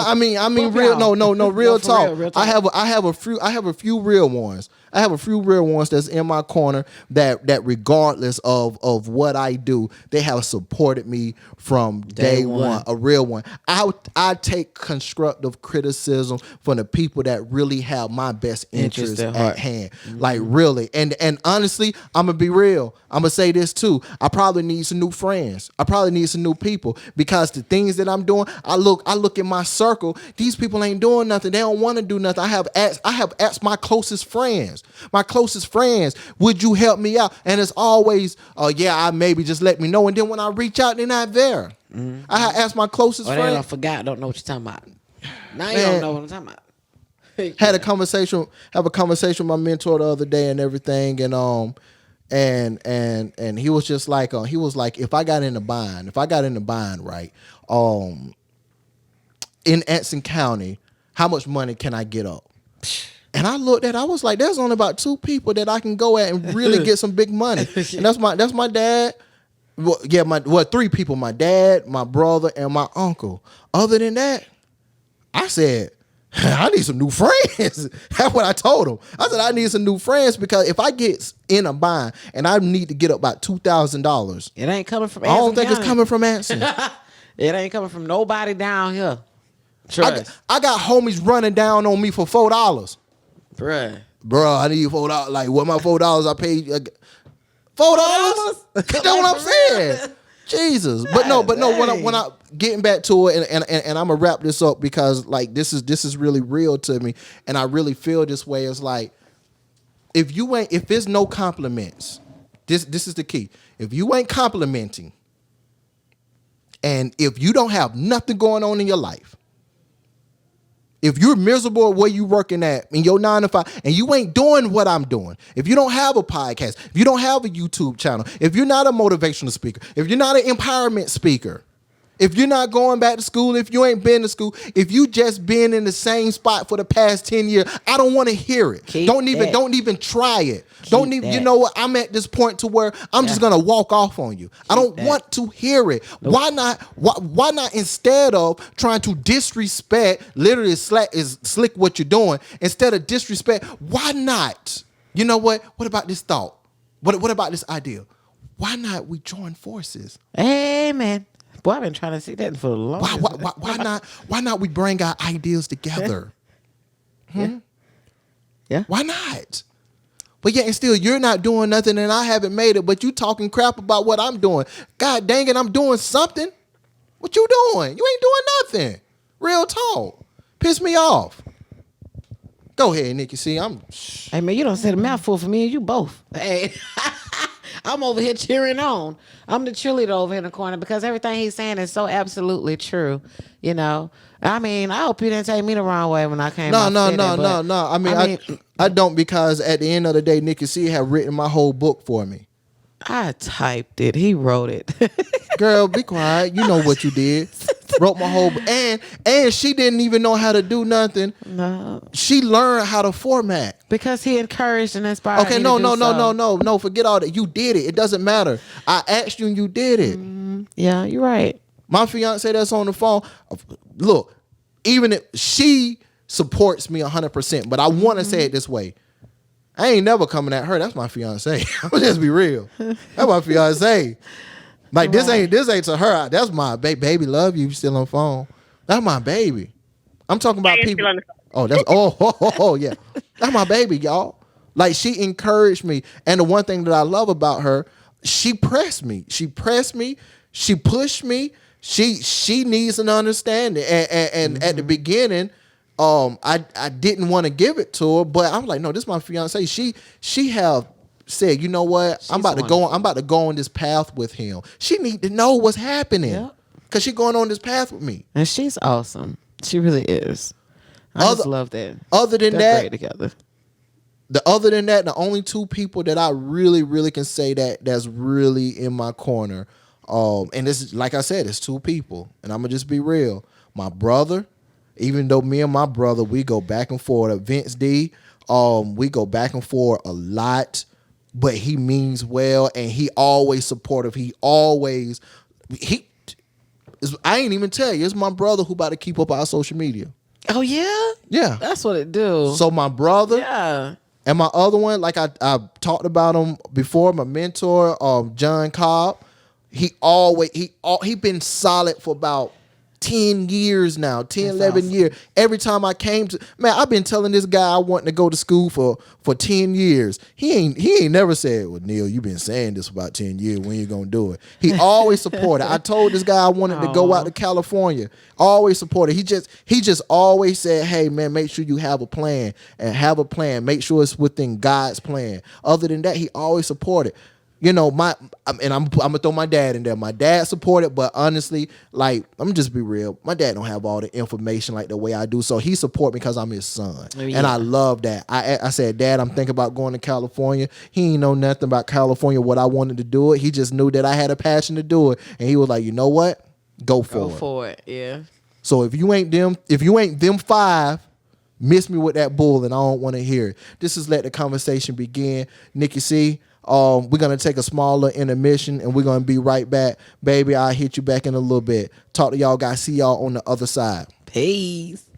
I mean, real. No, real talk. Real talk. I have a few real ones. I have a few real ones that's in my corner that regardless of what I do, they have supported me from day one. A real one. I take constructive criticism from the people that really have my best interest at hand. Mm-hmm. Like really. And honestly, I'm gonna be real. I'm gonna say this too. I probably need some new friends. I probably need some new people because the things that I'm doing, I look in my circle. These people ain't doing nothing. They don't want to do nothing. I have asked my closest friends. Would you help me out? And it's always, I maybe just let me know. And then when I reach out, they're not there. Mm-hmm. I have asked my closest friend. I forgot. Don't know what you're talking about. Now you don't know what I'm talking about. Have a conversation with my mentor the other day and everything, and he was just like, if I got in the bind, right, in Anson County, how much money can I get up? And I looked at it, I was like, there's only about 2 people that I can go at and really get some big money. And that's my dad. Well, yeah, 3 people, my dad, my brother, and my uncle. Other than that, I said, I need some new friends. That's what I told him. I said, I need some new friends because if I get in a bind and I need to get up about $2,000. It ain't coming from Anson. I don't think County. it's coming from Anson. It ain't coming from nobody down here. Trust. I got homies running down on me for $4. Bruh, I need $4. Like, what my $4 I paid? $4? That's what I'm saying. Jesus, but no. When I getting back to it, and I'm gonna wrap this up because like this is really real to me, and I really feel this way. It's like if there's no compliments, this is the key. If you ain't complimenting, and if you don't have nothing going on in your life, if you're miserable at where you working at in your 9 to 5 and you ain't doing what I'm doing, if you don't have a podcast, if you don't have a YouTube channel, if you're not a motivational speaker, if you're not an empowerment speaker, if you're not going back to school, if you ain't been to school, if you just been in the same spot for the past 10 years, I don't want to hear it. Don't even try it. You know what? I'm at this point to where I'm just gonna walk off on you. I don't want to hear it. Nope. Why not instead of trying to disrespect, literally slick what you're doing, instead of disrespect, why not? You know what? What about this thought? What about this idea? Why not we join forces? Amen. Boy, I've been trying to see that for a long time. Why not we bring our ideas together? Yeah. Why not? But yet and still you're not doing nothing and I haven't made it, but you talking crap about what I'm doing. God dang it, I'm doing something. What you doing? You ain't doing nothing. Real talk. Piss me off. Go ahead, Nicci C. Hey man, you don't say the mouthful for me and you both. Hey. I'm over here cheering on. I'm the cheerleader over in the corner because everything he's saying is so absolutely true. You know, I mean, I hope you didn't take me the wrong way when I came. No. I mean, I don't, because at the end of the day, Nicci C have written my whole book for me. I typed it. He wrote it. Girl, be quiet. You know what you did. Wrote my whole and she didn't even know how to do nothing. No. She learned how to format. Because he encouraged and inspired. Okay, no. Forget all that. You did it. It doesn't matter. I asked you and you did it. Yeah, you're right. My fiance that's on the phone, look, even if she supports me 100%, but I want to say it this way. I ain't never coming at her. That's my fiance. I'll just be real. That's my fiance. Like, this ain't to her. That's my baby. Love you. Still on the phone. That's my baby. I'm talking about people. Oh, that's yeah. That's my baby, y'all. Like, she encouraged me, and the one thing that I love about her, she pressed me. She pushed me. She needs an understanding. And at the beginning, I didn't want to give it to her, but I'm like, no, this is my fiance. She have said, you know what? I'm about to go on this path with him. She need to know what's happening. Cause she's going on this path with me. And she's awesome. She really is. I just love that. Other than They're that, great together. The only 2 people that I really, really can say that's really in my corner, and this is, like I said, it's 2 people, and I'm gonna just be real. My brother, even though me and my brother, we go back and forth. Vince D, we go back and forth a lot, but he means well, and he always supportive. I ain't even tell you, it's my brother who about to keep up our social media. Oh yeah? Yeah. That's what it do. So my brother, yeah. And my other one, like I talked about him before, my mentor, John Cobb, he been solid for about 10 years now, 11 years. Every time I came to, man, I've been telling this guy I want to go to school for 10 years. He ain't never said, well, Neil, you've been saying this for about 10 years. When you going to do it? He always supported. I told this guy I wanted to go out to California. Always supported. He just always said, hey, man, make sure you have a plan and have a plan. Make sure it's within God's plan. Other than that, he always supported. You know, I'm gonna throw my dad in there. My dad supported, but honestly, like, I'm gonna just be real. My dad don't have all the information like the way I do, so he support me because I'm his son, and I love that. I said, Dad, I'm thinking about going to California. He ain't know nothing about California, what I wanted to do it. He just knew that I had a passion to do it, and he was like, you know what? Go for it. Yeah. So if you ain't them five, miss me with that bull, and I don't want to hear it. This is Let the Conversation Begin. Nicci C. We're gonna take a smaller intermission, and we're gonna be right back, baby. I'll hit you back in a little bit. Talk to y'all guys. See y'all on the other side. Peace.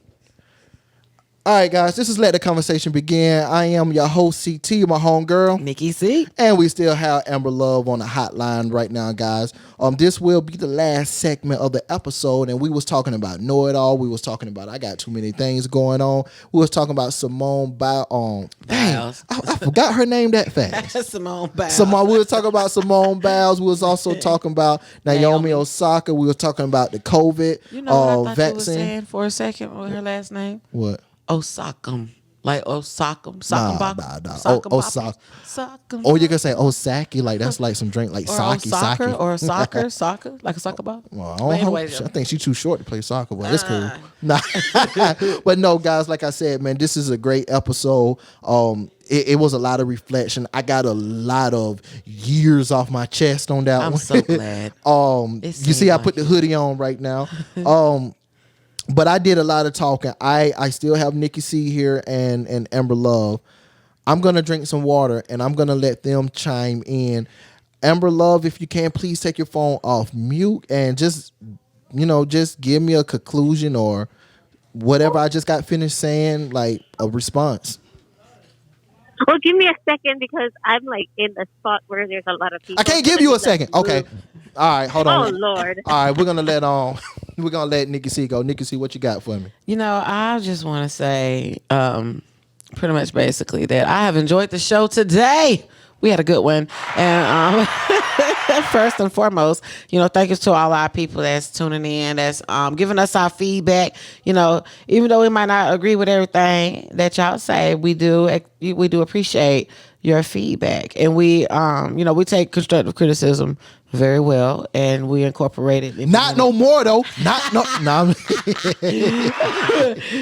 All right, guys, this is Let the Conversation Begin. I am your host, CT, my homegirl. Nicci C. And we still have Amber Love on the hotline right now, guys. This will be the last segment of the episode, and we was talking about Know-It-All. We was talking about I got too many things going on. We was talking about Simone Biles. I forgot her name that fast. Simone Biles. We was talking about Simone Biles. We was also talking about Naomi Osaka. We was talking about the COVID You know what I thought vaccine. you was saying for a second with her last name? What? Osaka. Like Osaka. Nah. Osaka. Or you can say Osaki, like that's like some drink, like sake. Or soccer, like a soccer ball. Well, I think she's too short to play soccer, but it's cool. Nah. But no, guys, like I said, man, this is a great episode. It was a lot of reflection. I got a lot of years off my chest on that one. I'm so glad. You see, I put the hoodie on right now. But I did a lot of talking. I still have Nicci C here and Amber Love. I'm going to drink some water, and I'm going to let them chime in. Amber Love, if you can, please take your phone off mute and just give me a conclusion or whatever I just got finished saying, like a response. Well, give me a second because I'm like in the spot where there's a lot of people. I can't give you a second. Okay. All right, hold on. Oh Lord. All right, we're gonna let Nicci C go. Nicci C, what you got for me? I just want to say, pretty much basically that I have enjoyed the show today. We had a good one, and first and foremost, thank you to all our people that's tuning in, that's giving us our feedback. Even though we might not agree with everything that y'all say, we do appreciate your feedback, and we take constructive criticism very well, and we incorporate it. Not no more though. No.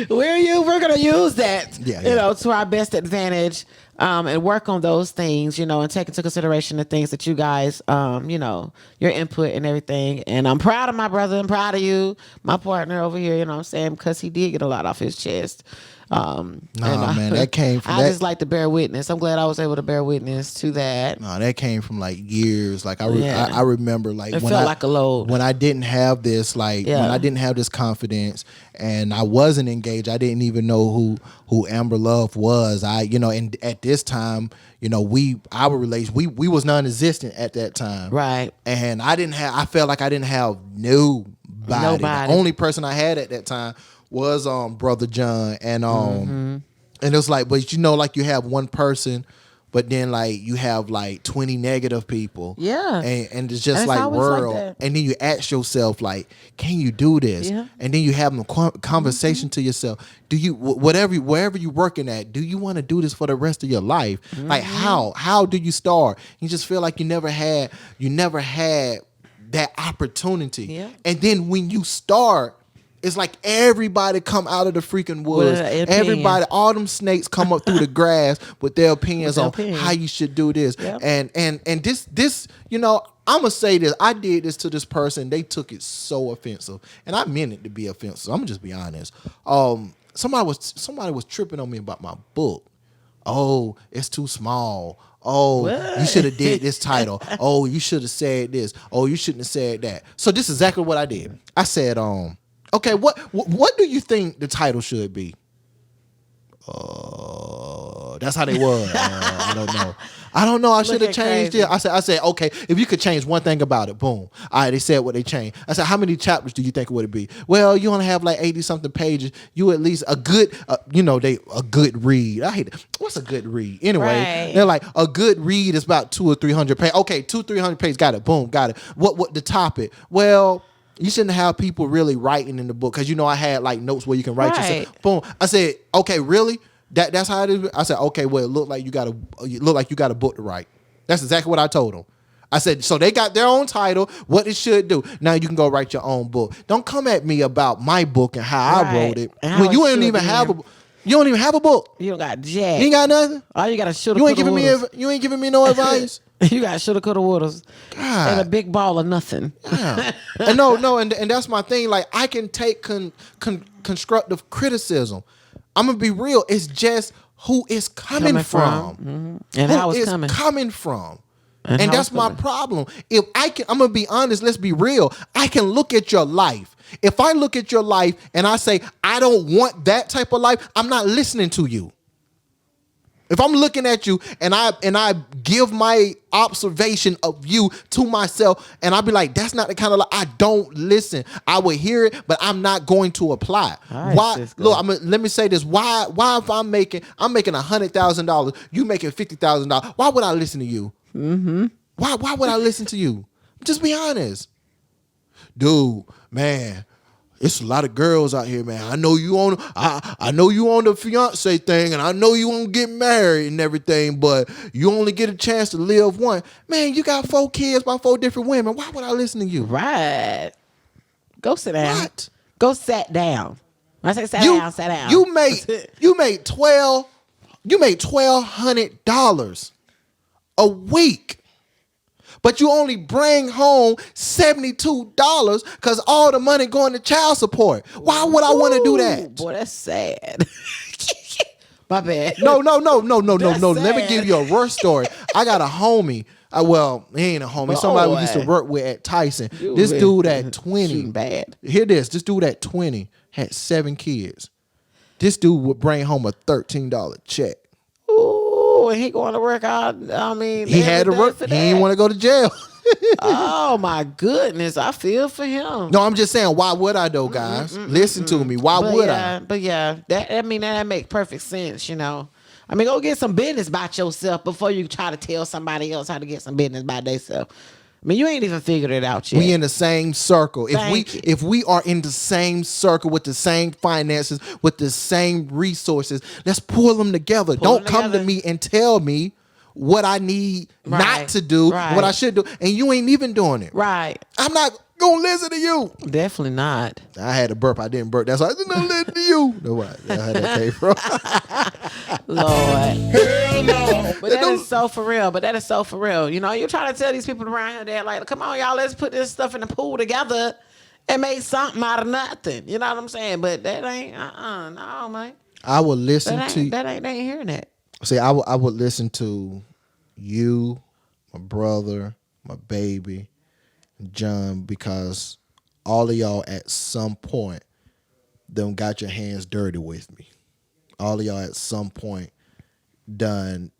We're gonna use that, Yeah. to our best advantage. And work on those things, and take into consideration the things that you guys, your input and everything. And I'm proud of my brother. I'm proud of you, my partner over here, what I'm saying, because he did get a lot off his chest. Man, that came from I just like to bear witness. I'm glad I was able to bear witness to that. No, that came from like years. Like I remember like it felt like a load. When I didn't have this, when I didn't have this confidence and I wasn't engaged, I didn't even know who Amber Love was. And at this time, our relation, we was non-existent at that time. Right. And I felt like I didn't have nobody. The only person I had at that time was Brother John, and and it was like, but like you have one person, but then like you have like 20 negative people, and it's just like world, and then you ask yourself like, can you do this? And then you have a conversation to yourself. Do you wherever you're working at, do you want to do this for the rest of your life? Like how do you start? You just feel like you never had that opportunity, and then when you start, it's like everybody come out of the freaking woods. Everybody, all them snakes come up through the grass with their opinions on how you should do this. Yep. And this, I'm gonna say this. I did this to this person. They took it so offensive, and I meant it to be offensive. I'm gonna just be honest. Somebody was tripping on me about my book. Oh, it's too small. Oh, what? You should have did this title. Oh, you should have said this. Oh, you shouldn't have said that. So this is exactly what I did. I said, okay, what do you think the title should be? That's how they was. I don't know. I should have changed it. I said, okay, if you could change one thing about it, boom. All right, they said what they changed. I said, how many chapters do you think it would be? Well, you only have like 80-something pages. You at least a good, a good read. I hate it. What's a good read? Anyway, They're like, a good read is about 200 or 300 pages. Okay, 200-300 pages. Got it. Boom, got it. What the topic? Well, you shouldn't have people really writing in the book because I had like notes where you can write yourself. Boom. I said, okay, really? That's how it is. I said, okay, well, it look like you got a book to write. That's exactly what I told them. I said, so they got their own title, what it should do. Now you can go write your own book. Don't come at me about my book and how I wrote it when you don't even have a. You don't even have a book. You don't got jack. You ain't got nothing. All you got to shoot. You ain't giving me no advice. You got shoulda, coulda, wouldas, and a big ball of nothing. Yeah. And no, and that's my thing. Like, I can take constructive criticism. I'm gonna be real. It's just who it's coming from. Mm-hmm. And who how it's coming from. And that's my problem. If I'm gonna be honest. Let's be real. I can look at your life. If I look at your life and I say I don't want that type of life, I'm not listening to you. If I'm looking at you and I give my observation of you to myself and I'll be like, that's not the kind of life, I don't listen. I will hear it, but I'm not going to apply. Right, why? Look, let me say this. Why if I'm making $100,000, you making $50,000? Why would I listen to you? Mm-hmm. Why would I listen to you? Just be honest. Dude, man. It's a lot of girls out here, man. I know you on the fiance thing, and I know you won't get married and everything, but you only get a chance to live one. Man, you got 4 kids by 4 different women. Why would I listen to you? Right. Go sit down. What? Go sit down. When I say sit down. You made $1,200 a week. But you only bring home $72 because all the money going to child support. Why would I want to do that? Boy, that's sad. My bad. No. Let me give you a worse story. I got a homie. He ain't a homie. Somebody we used to work with at Tyson. This dude at 20. Bad. Hear this. This dude at 20 had 7 kids. This dude would bring home a $13 check. Ooh, and he going to work out. I mean, he had to work. He didn't want to go to jail. Oh my goodness, I feel for him. No, I'm just saying, why would I though, guys? Listen to me. Why would I? But yeah, that makes perfect sense, you know. I mean, go get some business about yourself before you try to tell somebody else how to get some business by themselves. I mean, you ain't even figured it out yet. We in the same circle. If we are in the same circle with the same finances, with the same resources, let's pull them together. Don't come to me and tell me what I need not to do, what I should do, and you ain't even doing it. Right. I'm not gonna listen to you. Definitely not. I had to burp. I didn't burp. That's why I didn't listen to you. No, I had that came from. Lord. Hell no. But that is so for real. You know, you try to tell these people around here that like, come on, y'all, let's put this stuff in the pool together and make something out of nothing. You know what I'm saying? But that ain't, no, man. I would listen to. They ain't hearing that. See, I would listen to you, my brother, my baby, John, because all of y'all at some point done got your hands dirty with me. All of y'all at some point done.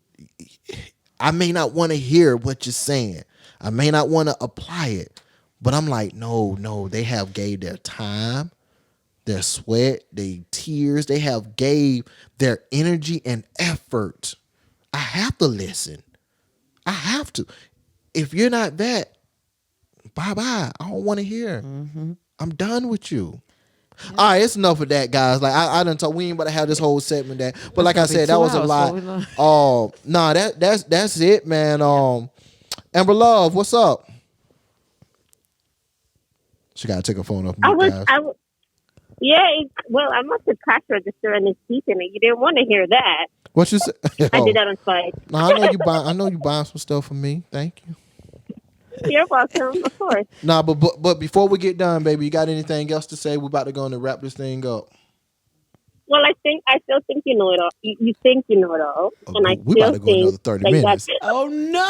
I may not want to hear what you're saying. I may not want to apply it, but I'm like, no, they have gave their time, their sweat, their tears. They have gave their energy and effort. I have to listen. I have to. If you're not that, bye-bye. I don't want to hear. Mm-hmm. I'm done with you. Yeah. All right, it's enough of that, guys. Like I done talk. We ain't about to have this whole segment that. But like I said, that was a lot. Oh, that's it, man. Amber Love, what's up? She gotta take her phone off. Well, I must have cash register and it's keeping it. You didn't want to hear that. What you say? I did that on spite. No, I know you buying some stuff for me. Thank you. You're welcome, of course. Nah, but before we get done, baby, you got anything else to say? We're about to go and wrap this thing up. Well, I still think you know it all. You think you know it all, and I we about to go another 30 minutes. Oh no!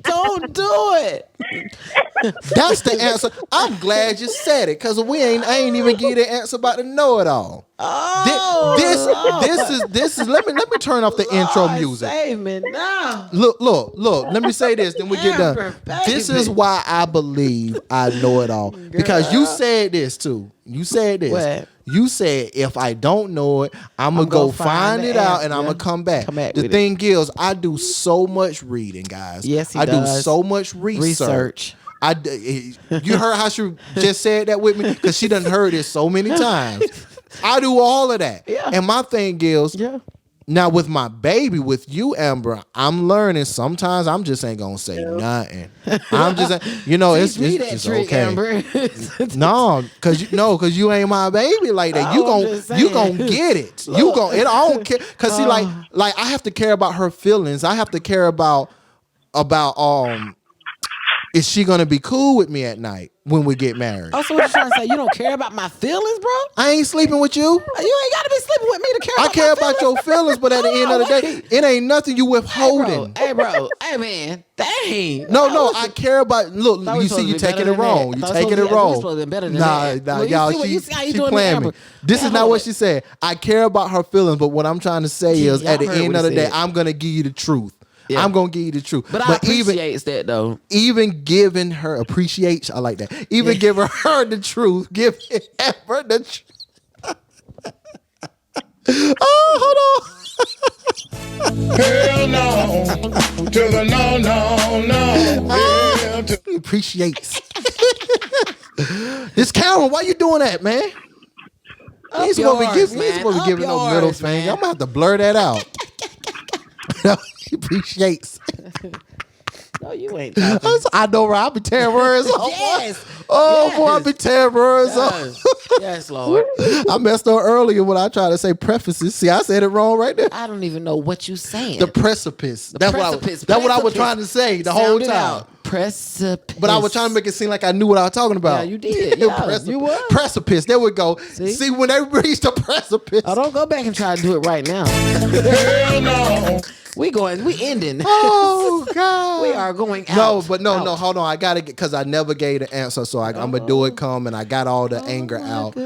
Don't do it. That's the answer. I'm glad you said it because I ain't even give you the answer about the know it all. Oh, this is. Let me turn off the intro music. Save me now. Look. Let me say this, then we get done. This is why I believe I know it all because you said this too. You said this. What? You said if I don't know it, I'm gonna go find it out and I'm gonna come back. The thing is, I do so much reading, guys. Yes, I do so much research. You heard how she just said that with me because she done heard it so many times. I do all of that. Yeah. And my thing is, Now with my baby, with you, Amber, I'm learning. Sometimes I'm just ain't gonna say nothing. I'm just, it's Teach me that just trick, okay. Amber. No, cause you ain't my baby like that. I'm You gon' get it. You gon' it. I don't care. Cause see, like I have to care about her feelings. I have to care about is she gonna be cool with me at night when we get married? Oh, so what you trying to say? You don't care about my feelings, bro? I ain't sleeping with you. You ain't got to be sleeping with me to care I about care my about your feelings, but at the end of the day, it ain't nothing you withholding. Hey, bro. Hey, man. Dang. No, I care about. Look, Thought we you supposed see, to you be taking better it than wrong. that. You Thought taking it we wrong. supposed to be better than Nah, that. Well, y'all. you see how you She doing playing that, me. Amber. This Hey, is not hold what on. she said. I care about her feelings, but what I'm trying to say is, Yeah, at the I heard end what of he the day, said. I'm gonna give you the truth. Yeah. I'm gonna give you the truth. But I appreciate that, though. Even giving her appreciates, I like that. Even giving her the truth, giving her the truth. Oh, hold on. Hell no, to the no. Hell to He appreciates. This Karen, why you doing that, man? You ain't supposed to be giving no middle finger. I'm gonna have to blur that out. He appreciates. No, you ain't talking. I know, right? I be tearing words off. Yes. Oh, Yes. boy, I be tearing words off. Yes, Lord. I messed up earlier when I tried to say prefaces. See, I said it wrong right there. I don't even know what you saying. The precipice. That's what I was trying to say the whole time. Precipice. But I was trying to make it seem like I knew what I was talking about. Yeah, you did. Yeah, you were. Precipice. There we go. See, when they reach the precipice. Oh, don't go back and try to do it right now. hell no. We ending. Oh, God. We are going out. No, but no, hold on. I got to get, because I never gave the answer. So I'm going to do it come, and I got all the anger out.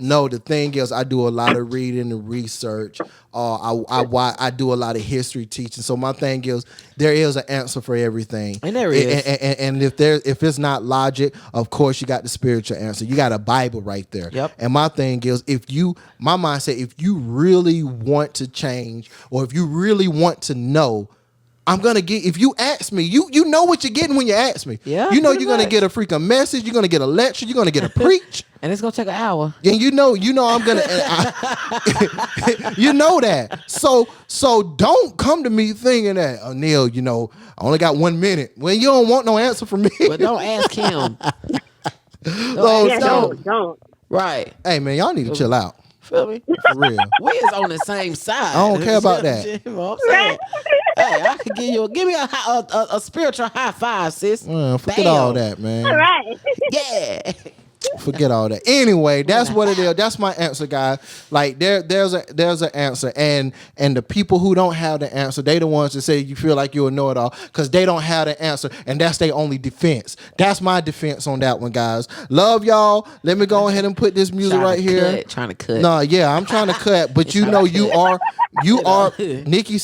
No, the thing is, I do a lot of reading and research. I do a lot of history teaching. So my thing is, there is an answer for everything. And there is. And if it's not logic, of course, you got the spiritual answer. You got a Bible right there. Yep. And my thing is, my mindset, if you really want to change, or if you really want to know, I'm gonna get. If you ask me, you know what you're getting when you ask me. Yeah, you know pretty you're gonna much. get a freaking message. You're gonna get a lecture. You're gonna get a preach. And it's gonna take an hour. And you know I'm gonna. You know that. So don't come to me thinking that, Neil, I only got 1 minute. Well, you don't want no answer from me. But don't ask him. Don't. Right. Hey man, y'all need to chill out. Feel me? For real. We is on the same side. I don't care about that. You know what I'm saying? Hey, I could give me a spiritual high five, sis. Forget all that, man. All right. Yeah. Forget all that. Anyway, that's what it is. That's my answer, guys. Like there's an answer, and the people who don't have the answer, they the ones that say you feel like you'll know it all because they don't have the answer, and that's their only defense. That's my defense on that one, guys. Love y'all. Let me go ahead and put this music right here. Trying to cut. No, yeah, I'm trying to cut, but you are Nicci C.